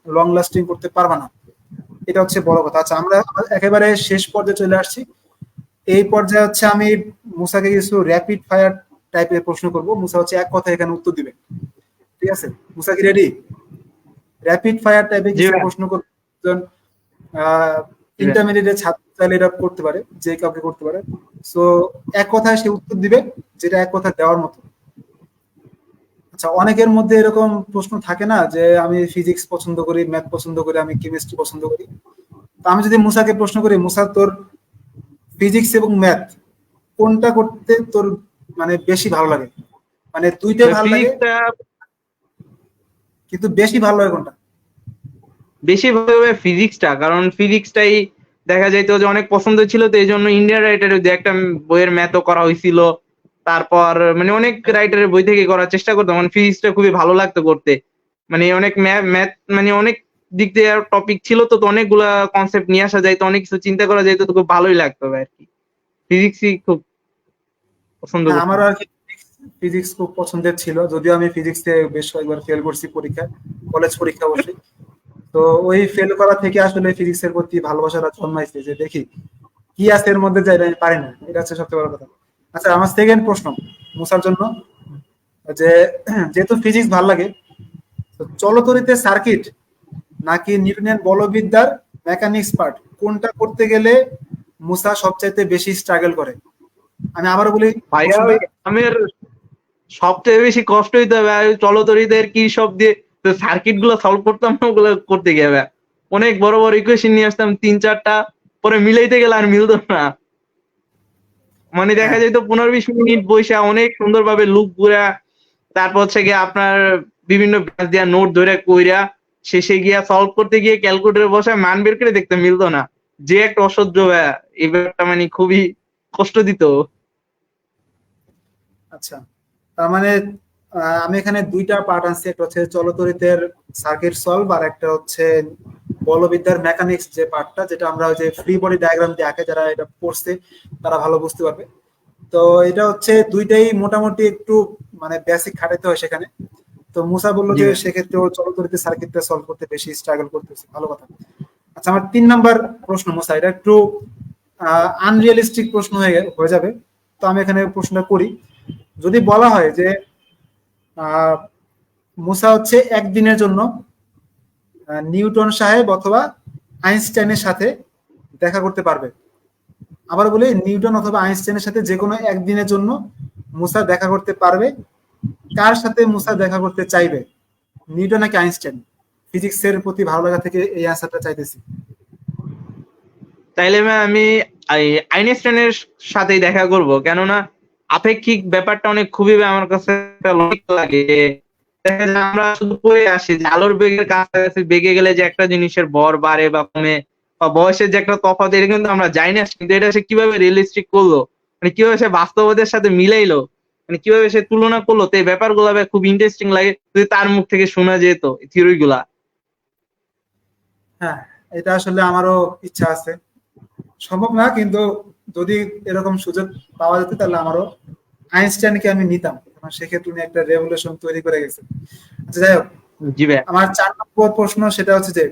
লং লাস্টিং করতে পারবা না। এটা হচ্ছে বড় কথা। আচ্ছা, আমরা একেবারে শেষ পর্যায়ে চলে আসছি। এই পর্যায়ে হচ্ছে আমি মুসাকে কিছু র্যাপিড ফায়ার টাইপের প্রশ্ন করব, মুসা হচ্ছে এক কথা এখানে উত্তর দিবে, ঠিক আছে? মুসা কি রেডি? র্যাপিড ফায়ার টাইপের কিছু প্রশ্ন করব, ইন্টারমিডিয়েটের ছাত্র চাইলে এটা করতে পারে, যে কাউকে করতে পারে। সো এক কথায় সে উত্তর দিবে যেটা এক কথা দেওয়ার মতো। আচ্ছা, অনেকের মধ্যে এরকম প্রশ্ন থাকে না যে আমি ফিজিক্স পছন্দ করি, ম্যাথ পছন্দ করি, আমি কেমিস্ট্রি পছন্দ করি। তো আমি যদি মুসাকে প্রশ্ন করি, মুসা তোর ফিজিক্স এবং ম্যাথ কোনটা করতে তোর মানে বেশি ভালো লাগে? মানে দুইটাই ভালো লাগে, কিন্তু বেশি ভালো লাগে কোনটা? বেশি ভালো লাগে ফিজিক্সটা, কারণ ফিজিক্সটাই দেখা যাইতো যে অনেক পছন্দ ছিল, তো এই জন্য ইন্ডিয়ান রাইটারের যে একটা বইয়ের ম্যাথও করা হয়েছিল, তারপর মানে অনেক রাইটারের বই থেকে করার চেষ্টা করতাম, মানে ফিজিক্সটা খুবই ভালো লাগতো করতে। মানে অনেক ম্যাথ মানে অনেক দিক দিয়ে টপিক ছিল, তো অনেকগুলা কনসেপ্ট নিয়ে আসা যাইতো, অনেক কিছু চিন্তা করা যাইতো, তো খুব ভালোই লাগতো আর কি। ফিজিক্সই খুব পছন্দ করতাম। আমারও আর কি ফিজিক্স খুব পছন্দের ছিল, যদিও আমি ফিজিক্সে বেশ কয়েকবার ফেল করছি পরীক্ষায়, কলেজ পরীক্ষা অবশ্যই। তো ওই ফেল করা থেকে আসলে ফিজিক্সের প্রতি ভালোবাসাটা জন্মাইছে, যে দেখি কি আছে এর মধ্যে, যাই আমি পারি না, এটা হচ্ছে সবচেয়ে বড় কথা। আচ্ছা, আমার সেকেন্ড প্রশ্ন মুসার জন্য, যে যেহেতু ফিজিক্স ভালো লাগে, তো চলতরিতে সার্কিট নাকি নিউটনের বলবিদ্যার মেকানিক্স পার্ট, কোনটা করতে গেলে মুসা সবচাইতে বেশি স্ট্রাগল করে? আমি আবারও বলি, ভাইয়া আমার সবচেয়ে বেশি কষ্ট হইতে হবে চলতরিদের কি সব দিয়ে সার্কিট গুলো সলভ করতাম না, ওগুলো করতে গিয়ে অনেক বড় বড় ইকুয়েশন নিয়ে আসতাম 3-4টা, পরে মিলাইতে গেলে আর মিলতো না। মানে দেখা হ্যাঁ যেত 15-20 মিনিট বইসা অনেক সুন্দরভাবে লুপ ঘুরা, তারপর হচ্ছে গিয়ে আপনার বিভিন্ন ব্যাচ দিয়া নোট ধরে কইরা শেষে গিয়া সলভ করতে গিয়ে ক্যালকুলেটরে বসায় মান বের করে দেখতে মিলতো না। যে একটা অসহ্য ভাইয়া, এই ব্যাপারটা মানে খুবই কষ্ট দিত। আচ্ছা, তার মানে আমি এখানে দুইটা পার্ট আনছি, একটা হচ্ছে চলতরিতের সার্কিট সলভ, আর একটা হচ্ছে বলবিদ্যার মেকানিক্স যে পার্টটা, যেটা আমরা ওই যে ফ্রি বডি ডায়াগ্রাম দিয়ে আঁকে, যারা এটা পড়ছে তারা ভালো বুঝতে পারবে। তো এটা হচ্ছে দুইটাই মোটামুটি একটু মানে বেসিক খাটাইতে হয় সেখানে। তো মুসা বললো জি যে ভাই। সেক্ষেত্রে ও চলতরিতে সার্কিটটা সলভ করতে বেশি স্ট্রাগল করতেছে, ভালো কথা। আচ্ছা, আমার 3 নাম্বার প্রশ্ন মুসা, এটা একটু আনরিয়ালিস্টিক প্রশ্ন হয়ে যাবে। তো আমি এখানে প্রশ্নটা করি। যদি বলা হয় যে আহ, মুসা হচ্ছে একদিনের জন্য নিউটন সাহেব অথবা আইনস্টাইনের সাথে দেখা করতে পারবে, আবার বলি নিউটন অথবা আইনস্টাইনের সাথে যে কোনো একদিনের জন্য মুসা দেখা করতে পারবে, কার সাথে মুসা দেখা করতে চাইবে, নিউটন নাকি আইনস্টাইন? ফিজিক্সের প্রতি ভালো লাগা থেকে এই আনসারটা চাইতেছি। তাইলে ভাই আমি আইনস্টাইনের সাথেই দেখা করব, কেননা আপেক্ষিক ব্যাপারটা অনেক খুবই ভাই আমার কাছে একটা লজিক লাগে। দেখা যায় আমরা শুধু পড়ে আসি যে আলোর বেগের কাছাকাছি বেগে গেলে যে একটা জিনিসের ভর বাড়ে বা কমে, বা বয়সের যে একটা তফাৎ, এটা কিন্তু আমরা জানি না, কিন্তু এটা সে কিভাবে রিয়েলিস্টিক করলো, মানে কিভাবে সে বাস্তবতার সাথে মিলাইলো, মানে কিভাবে সে তুলনা করলো, তো এই ব্যাপারগুলো ভাই খুব ইন্টারেস্টিং লাগে যদি তার মুখ থেকে শোনা যেত থিওরি গুলা। হ্যাঁ, এটা আসলে আমারও ইচ্ছা আছে, সম্ভব না কিন্তু যদি এরকম সুযোগ পাওয়া যেত তাহলে আমারও আইনস্টাইনকে আমি নিতাম, কারণ সেক্ষেত্রে উনি একটা রেভলিউশন তৈরি করে গেছে। আচ্ছা, যাই হোক, জি ভাই। আমার 4 নম্বর প্রশ্ন সেটা হচ্ছে যে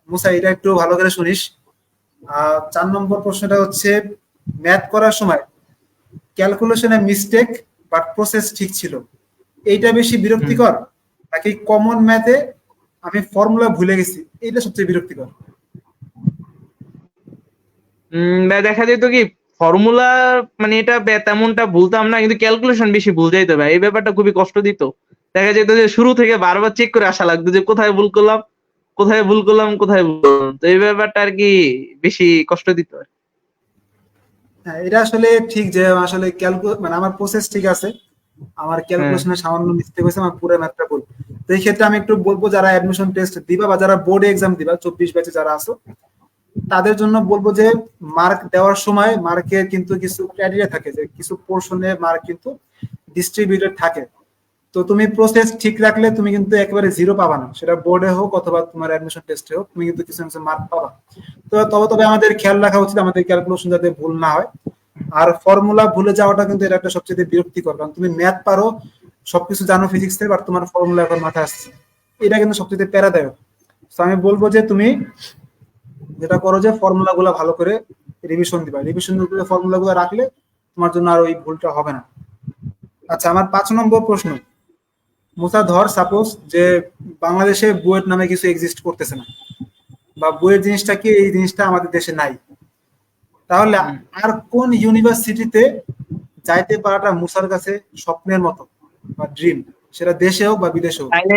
মুসা, এটা একটু ভালো করে শুনিস। 4 নম্বর প্রশ্নটা হচ্ছে, ম্যাথ করার সময় ক্যালকুলেশনে মিস্টেক বাট প্রসেস ঠিক ছিল, এইটা বেশি হুম। বিরক্তিকর, নাকি কমন ম্যাথে আমি ফর্মুলা ভুলে গেছি এইটা সবচেয়ে বিরক্তিকর? দেখা যেত কি ফর্মুলা, মানে এটা তেমনটা ভুলতাম না, কিন্তু ক্যালকুলেশন বেশি ভুল যাইতো ভাই, এই ব্যাপারটা খুবই কষ্ট দিত। দেখা যেত যে শুরু থেকে বারবার চেক করে আসা লাগতো যে কোথায় ভুল করলাম, কোথায় ভুল করলাম, কোথায় ভুল করলাম, তো এই ব্যাপারটা আর কি বেশি কষ্ট দিত আর কি। হ্যাঁ, এটা আসলে ঠিক যে আসলে মানে আমার প্রসেস ঠিক আছে, আমার হ্যাঁ। ক্যালকুলেশনে সামান্য মিস্টেক হয়েছে, আমার পুরো ম্যাথটা ভুল। তো এই ক্ষেত্রে আমি একটু বলবো, যারা অ্যাডমিশন টেস্ট দিবা বা যারা বোর্ডে এক্সাম দিবা, 24 ব্যাচে যারা আছো, তাদের জন্য বলবো যে মার্ক দেওয়ার সময় মার্কের কিন্তু কিছু ক্রাইটেরিয়া থাকে, যে কিছু পোর্শনে মার্ক কিন্তু ডিস্ট্রিবিউটেড থাকে। তো তুমি প্রসেস ঠিক রাখলে তুমি কিন্তু একেবারে জিরো পাবা না, সেটা বোর্ডে হোক অথবা তোমার অ্যাডমিশন টেস্টে হোক, তুমি কিন্তু কিছু কিছু মার্ক পাবা। তো তবে তবে আমাদের খেয়াল রাখা উচিত আমাদের ক্যালকুলেশন যাতে ভুল না হয়। আর ফর্মুলা ভুলে যাওয়াটা কিন্তু এটা একটা সবচেয়ে বিরক্তিকর, কারণ তুমি ম্যাথ পারো, সবকিছু জানো ফিজিক্সের, বাট তোমার ফর্মুলা এখন মাথায় আসছে, এটা কিন্তু সবচেয়ে প্যারাদায়ক। তো আমি বলবো যে তুমি যেটা করো যে ফর্মুলা গুলো ভালো করে রিভিশন দিবা, রিভিশন করে ফর্মুলা গুলো রাখলে তোমার জন্য আর ওই ভুলটা হবে না। আচ্ছা, আমার 5 নম্বর প্রশ্ন, মুসা ধর সাপোজ যে বাংলাদেশে বুয়েট নামে কিছু এক্সিস্ট করতেছে না, বা বুয়েট জিনিসটা কি, এই জিনিসটা আমাদের দেশে নাই, তাহলে হুম। আর কোন ইউনিভার্সিটিতে যাইতে পারাটা মুসার কাছে স্বপ্নের মতো বা ড্রিম, সেটা দেশে হোক বা বিদেশে হোক? তাইলে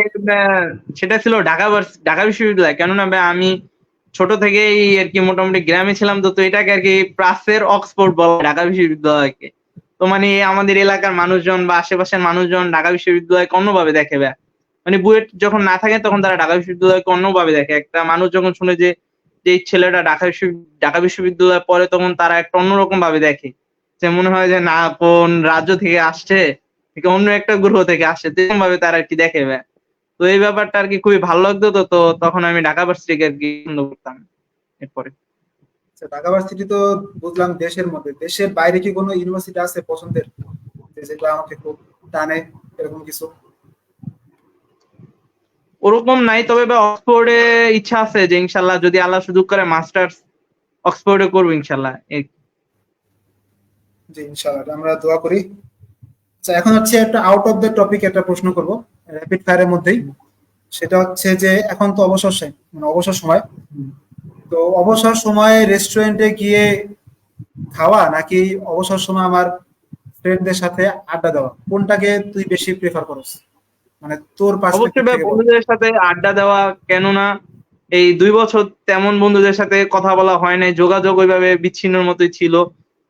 সেটা ছিল ঢাকা বিশ্ববিদ্যালয়, কেননা ভাই আমি ছোট থেকেই আর কি মোটামুটি গ্রামে ছিলাম, তো তো এটাকে আর কি প্রাচ্যের অক্সফোর্ড বলা হয় ঢাকা বিশ্ববিদ্যালয়কে। তো মানে আমাদের এলাকার মানুষজন বা আশেপাশের মানুষজন ঢাকা বিশ্ববিদ্যালয়কে অন্যভাবে দেখে ভাই। মানে বুয়েট যখন না থাকে তখন তারা ঢাকা বিশ্ববিদ্যালয়কে অন্যভাবে দেখে। একটা মানুষ যখন শুনে যে যে এই ছেলেটা ঢাকা বিশ্ববিদ্যালয়ে পড়ে, তখন তারা একটা অন্যরকম ভাবে দেখে, যে মনে হয় যে না কোন রাজ্য থেকে আসছে, থেকে অন্য একটা গ্রহ থেকে আসছে, তেমন ভাবে তারা আর কি দেখে ভাই। তো এই ব্যাপারটা আর কি খুবই ভালো লাগতো, তো তো তখন আমি ঢাকা ভার্সিটিকে আর কি পছন্দ করতাম এরপরে। আচ্ছা, ঢাকা ভার্সিটি তো বুঝলাম দেশের মধ্যে, দেশের বাইরে কি কোনো ইউনিভার্সিটি আছে পছন্দের, যে যেগুলো আমাকে খুব টানে, এরকম কিছু? ওরকম নাই, তবে ভাই অক্সফোর্ডে ইচ্ছা আছে যে ইনশাল্লাহ যদি আল্লাহ সুযোগ করে মাস্টার্স অক্সফোর্ডে করবো ইনশাল্লাহ। জি, ইনশাআল্লাহ আমরা দোয়া করি। আচ্ছা, এখন হচ্ছে একটা আউট অফ দ্য টপিক একটা প্রশ্ন করব, র্যাপিড ফায়ারের মধ্যেই। সেটা হচ্ছে যে এখন তো মানে অবসর সময়, তো অবসর সময়ে রেস্টুরেন্টে গিয়ে খাওয়া নাকি অবসর সময় আমার ফ্রেন্ডদের সাথে আড্ডা দেওয়া, কোনটাকে তুই বেশি প্রেফার করস, মানে তোর পার্সপেক্টিভ অবশ্যই ভাই থেকে বল। বন্ধুদের সাথে আড্ডা দেওয়া, কেননা এই 2 বছর তেমন বন্ধুদের সাথে কথা বলা হয় নাই, যোগাযোগ ওইভাবে বিচ্ছিন্নর মতোই ছিল।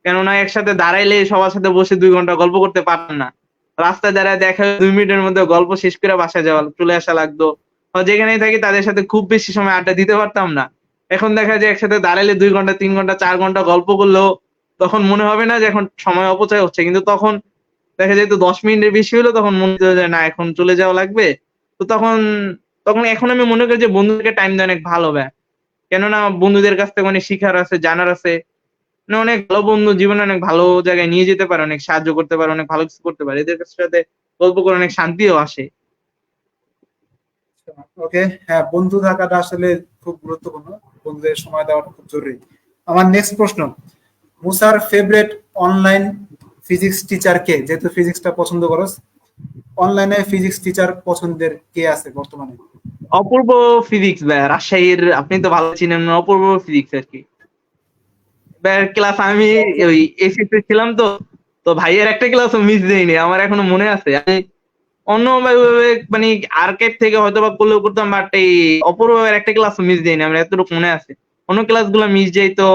কেননা একসাথে দাঁড়াইলে সবার সাথে বসে 2 ঘন্টা গল্প করতে পারতাম না। রাস্তায় দাঁড়ায় দেখা 2 মিনিটের মধ্যে গল্প শেষ করে বাসায় চলে আসা লাগতো। যেখানেই থাকি তাদের সাথে খুব বেশি সময় আড্ডা দিতে পারতাম না। এখন দেখা যায় একসাথে দাঁড়াইলে 2 ঘন্টা, 3 ঘন্টা, 4 ঘন্টা গল্প করলেও তখন মনে হবে না যে এখন সময় অপচয় হচ্ছে। কিন্তু তখন দেখা যেত 10 মিনিটের বেশি হলো তখন মনে হতো যে না এখন চলে যাওয়া লাগবে। তো তখন তখন এখন আমি মনে করি যে বন্ধুদেরকে টাইম দেওয়া অনেক ভালো ভাইয়া। কেননা বন্ধুদের কাছ থেকে অনেক শিখার আছে, জানার আছে। মানে অনেক ভালো বন্ধু জীবনে অনেক ভালো জায়গায় নিয়ে যেতে পারে, অনেক সাহায্য করতে পারে, অনেক ভালো কিছু করতে পারে। এদের সাথে গল্প করে অনেক শান্তিও আসে। ওকে, হ্যাঁ, বন্ধু থাকাটা আসলে খুব গুরুত্বপূর্ণ, বন্ধুদের সময় দেওয়াটা খুব জরুরি। আমার নেক্সট প্রশ্ন, মুসার ফেভারিট অনলাইন ফিজিক্স টিচার কে? যেহেতু ফিজিক্সটা পছন্দ করো, অনলাইনে ফিজিক্স টিচার পছন্দের কে আছে বর্তমানে? অপূর্ব ফিজিক্স ভাইয়া, রাজশাহীর, আপনি তো ভালো চিনেন, অপূর্ব ফিজিক্স আর কি। ভাইয়ের ক্লাস আমি ওই এসিতে ছিলাম তো, তো ভাইয়ের একটা ক্লাসও মিস দেইনি, আমার এখনো মনে আছে। আমি অন্য ভাবে মানে আর্কাইভ থেকে হয়তো বা করলেও করতাম, বাট এই অপূর্ব ভাইয়ের একটা ক্লাসও মিস দেইনি, আমার এতটুকু মনে আছে। অন্য ক্লাসগুলো মিস যাইতো,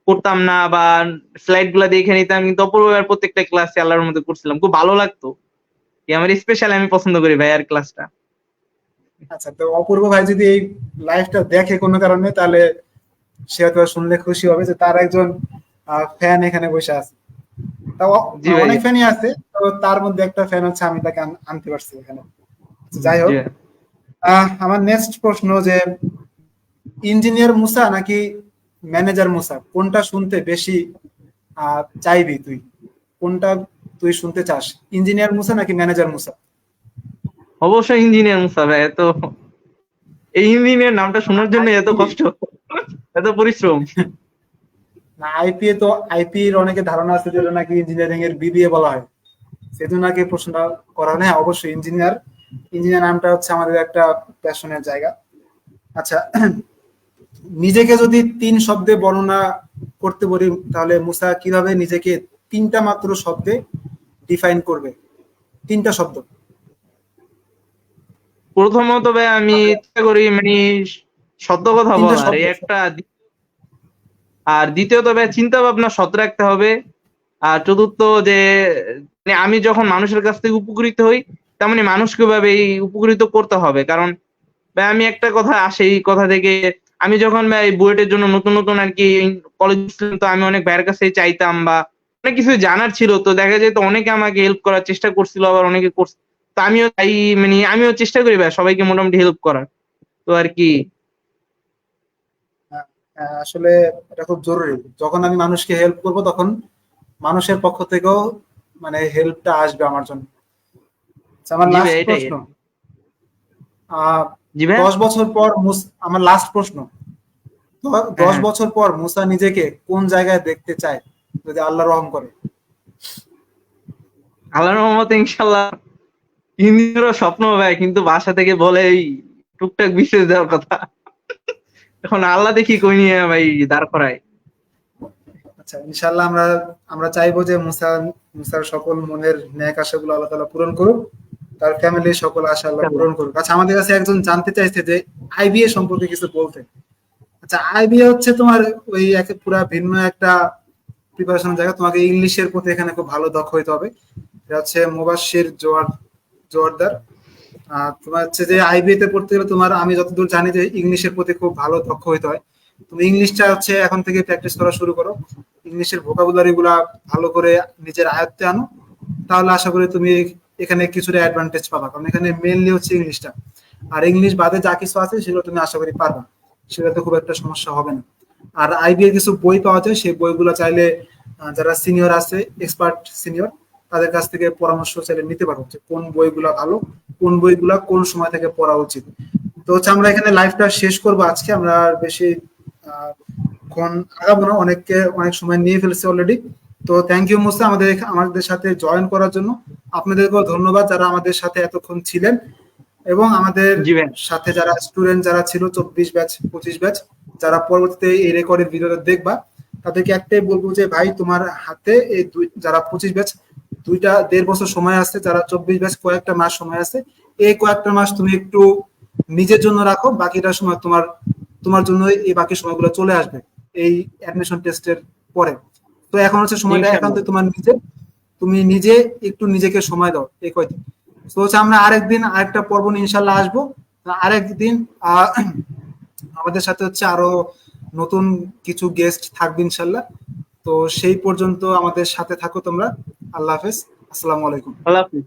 করতাম না বা স্লাইড গুলা দেখে নিতাম, কিন্তু অপূর্ব ভাইয়ের প্রত্যেকটা ক্লাসে আল্লাহর মধ্যে করছিলাম, খুব ভালো লাগতো। আমার স্পেশাল, আমি পছন্দ করি ভাইয়ার ক্লাসটা। আচ্ছা, তো অপূর্ব ভাই যদি এই লাইভটা দেখে কোনো কারণে, তাহলে সে হয়তো শুনলে খুশি হবে যে তার একজন ফ্যান এখানে বসে আছে। তাও জি ভাই। অনেক ফ্যানই আছে, তো তার মধ্যে একটা ফ্যান হচ্ছে আমি, তাকে আনতে পারছি এখানে। যাই জি হোক, ভাই। আমার নেক্সট প্রশ্ন যে ইঞ্জিনিয়ার মুসা নাকি ম্যানেজার মুসা, কোনটা শুনতে বেশি চাইবি তুই? কোনটা তুই শুনতে চাস, ইঞ্জিনিয়ার মুসা নাকি ম্যানেজার মুসা? অবশ্যই ইঞ্জিনিয়ার মুসা ভাই। এত এই ইঞ্জিনিয়ার নামটা শোনার জন্য এত কষ্ট, এত পরিশ্রম। না, আইপিএ তো, আইপি এর অনেকে ধারণা আছে যে নাকি ইঞ্জিনিয়ারিং এর বিবিএ বলা হয়, সেজন্য নাকি প্রশ্নটা করা হয়। হ্যাঁ, অবশ্যই ইঞ্জিনিয়ার, ইঞ্জিনিয়ার নামটা হচ্ছে আমাদের একটা প্যাশনের জায়গা। আচ্ছা, নিজেকে যদি 3 শব্দে বর্ণনা করতে বলি, তাহলে মুসা কিভাবে নিজেকে 3টা মাত্র শব্দে ডিফাইন করবে? 3টা শব্দ। প্রথমত ভাই আমি চেষ্টা করি মানে সত্য কথা 3টা বলার, শব্দ। এই একটা। আর দ্বিতীয়ত ভাই চিন্তা ভাবনা সৎ রাখতে হবে। আর চতুর্থ যে মানে আমি যখন মানুষের কাছ থেকে উপকৃত হই, তেমনি মানুষকে ভাবে এই উপকৃত করতে হবে। কারণ ভাই আমি একটা কথা আসে এই কথা থেকে, আমি যখন ভাই বুয়েটের জন্য নতুন নতুন আর কি কলেজ ছিলাম, তো আমি অনেক ভাইয়ের কাছে চাইতাম বা অনেক কিছু জানার ছিল, তো দেখা যেত অনেকে আমাকে হেল্প করার চেষ্টা করছিল, আবার অনেকে করছে। তো আমিও তাই মানে আমিও চেষ্টা করি ভাই সবাইকে মোটামুটি হেল্প করার, তো আর কি। হ্যাঁ, হ্যাঁ, আসলে এটা খুব জরুরি। যখন আমি মানুষকে হেল্প করব, তখন মানুষের পক্ষ থেকেও মানে হেল্পটা আসবে আমার জন্য। আচ্ছা, আমার জি ভাই লাস্ট এটাই। প্রশ্ন, আহ জি ভাই। 10 বছর পর আমার লাস্ট প্রশ্ন, হ্যাঁ, দশ হ্যাঁ। বছর পর মুসা নিজেকে কোন জায়গায় দেখতে চায়, যদি আল্লাহ রহম করে? আল্লাহর রহমতে ইনশাল্লাহ ইঞ্জিনিয়ারও স্বপ্ন ভাই, কিন্তু বাসা থেকে বলে এই টুকটাক বিশেষ দেওয়ার কথা। এখন আল্লাহ দেখি কই নিয়ে ভাই দাঁড় করায়। আচ্ছা, ইনশাল্লাহ আমরা আমরা চাইবো যে মুসার সকল মনের ন্যাক আশাগুলো আল্লাহ তাআলা পূরণ করুক, তার ফ্যামিলির সকল আশা আল্লাহ ইনশাল্লাহ। পূরণ করুক। আচ্ছা, আমাদের কাছে একজন জানতে চাইছে যে আইবিএ সম্পর্কে কিছু বলতে। আচ্ছা, আইবিএ হচ্ছে তোমার ওই পুরা ভিন্ন একটা প্রিপারেশন জায়গা। তোমাকে ইংলিশের প্রতি এখানে খুব ভালো দক্ষ হইতে হবে। এটা হচ্ছে মুবাশশির জোয়ারদার। তোমার হচ্ছে যে আইবিএ তে পড়তে গেলে তোমার, আমি যতদূর জানি যে ইংলিশের প্রতি খুব ভালো দক্ষ হইতে হয়। তুমি ইংলিশটা হচ্ছে এখন থেকে প্র্যাকটিস করা শুরু করো, ইংলিশের ভোকাবুলারি গুলা ভালো করে নিজের আয়ত্তে আনো, তাহলে আশা করি তুমি এখানে কিছুটা অ্যাডভান্টেজ পাবা, কারণ এখানে মেইনলি হচ্ছে ইংলিশটা। আর ইংলিশ বাদে যা কিছু আছে সেগুলো তুমি আশা করি পারবা, সেটাতে খুব একটা সমস্যা হবে না। আর আইবিএ কিছু বই পাওয়া যায়, সেই বইগুলো চাইলে যারা সিনিয়র আছে, এক্সপার্ট সিনিয়র, তাদের কাছ থেকে পরামর্শ চাইলে নিতে পারো যে কোন বইগুলা ভালো, কোন বইগুলা কোন সময় থেকে পড়া উচিত। তো হচ্ছে আমরা এখানে লাইভটা শেষ করবো আজকে, আমরা আর বেশি ক্ষণ আগাবো না, অনেক সময় নিয়ে ফেলছি অলরেডি। তো থ্যাংক ইউ মুসা আমাদের সাথে জয়েন করার জন্য। আপনাদেরকেও ধন্যবাদ যারা আমাদের সাথে এতক্ষণ ছিলেন, এবং আমাদের জি ভাই। সাথে যারা স্টুডেন্ট যারা ছিল 24 ব্যাচ 25 ব্যাচ, যারা পরবর্তীতে এই রেকর্ডের ভিডিওটা দেখবা, তাদেরকে একটাই বলবো যে ভাই তোমার হাতে এই যারা 25 ব্যাচ 2.5 বছর সময় আছে, যারা 24 ব্যাচ কয়েকটা মাস সময় আছে, এই কয়েকটা মাস তুমি একটু নিজের জন্য রাখো, বাকিটা সময় তোমার তোমার জন্য এই বাকি সময়গুলো চলে আসবে এই অ্যাডমিশন টেস্টের পরে। তো এখন হচ্ছে সময়টা ইনশাআল্লাহ। একান্ত তোমার নিজের, তুমি নিজে একটু নিজেকে সময় দাও এই কয়দিন। তো হচ্ছে আমরা আরেকদিন আরেকটা পর্ব নিয়ে ইনশাল্লাহ আসবো। আরেকদিন আমাদের সাথে হচ্ছে আরো নতুন কিছু গেস্ট থাকবে ইনশাল্লাহ। তো সেই পর্যন্ত আমাদের সাথে থাকো তোমরা। আল্লাহ হাফেজ, আসসালামু আলাইকুম। আল্লাহ হাফিজ।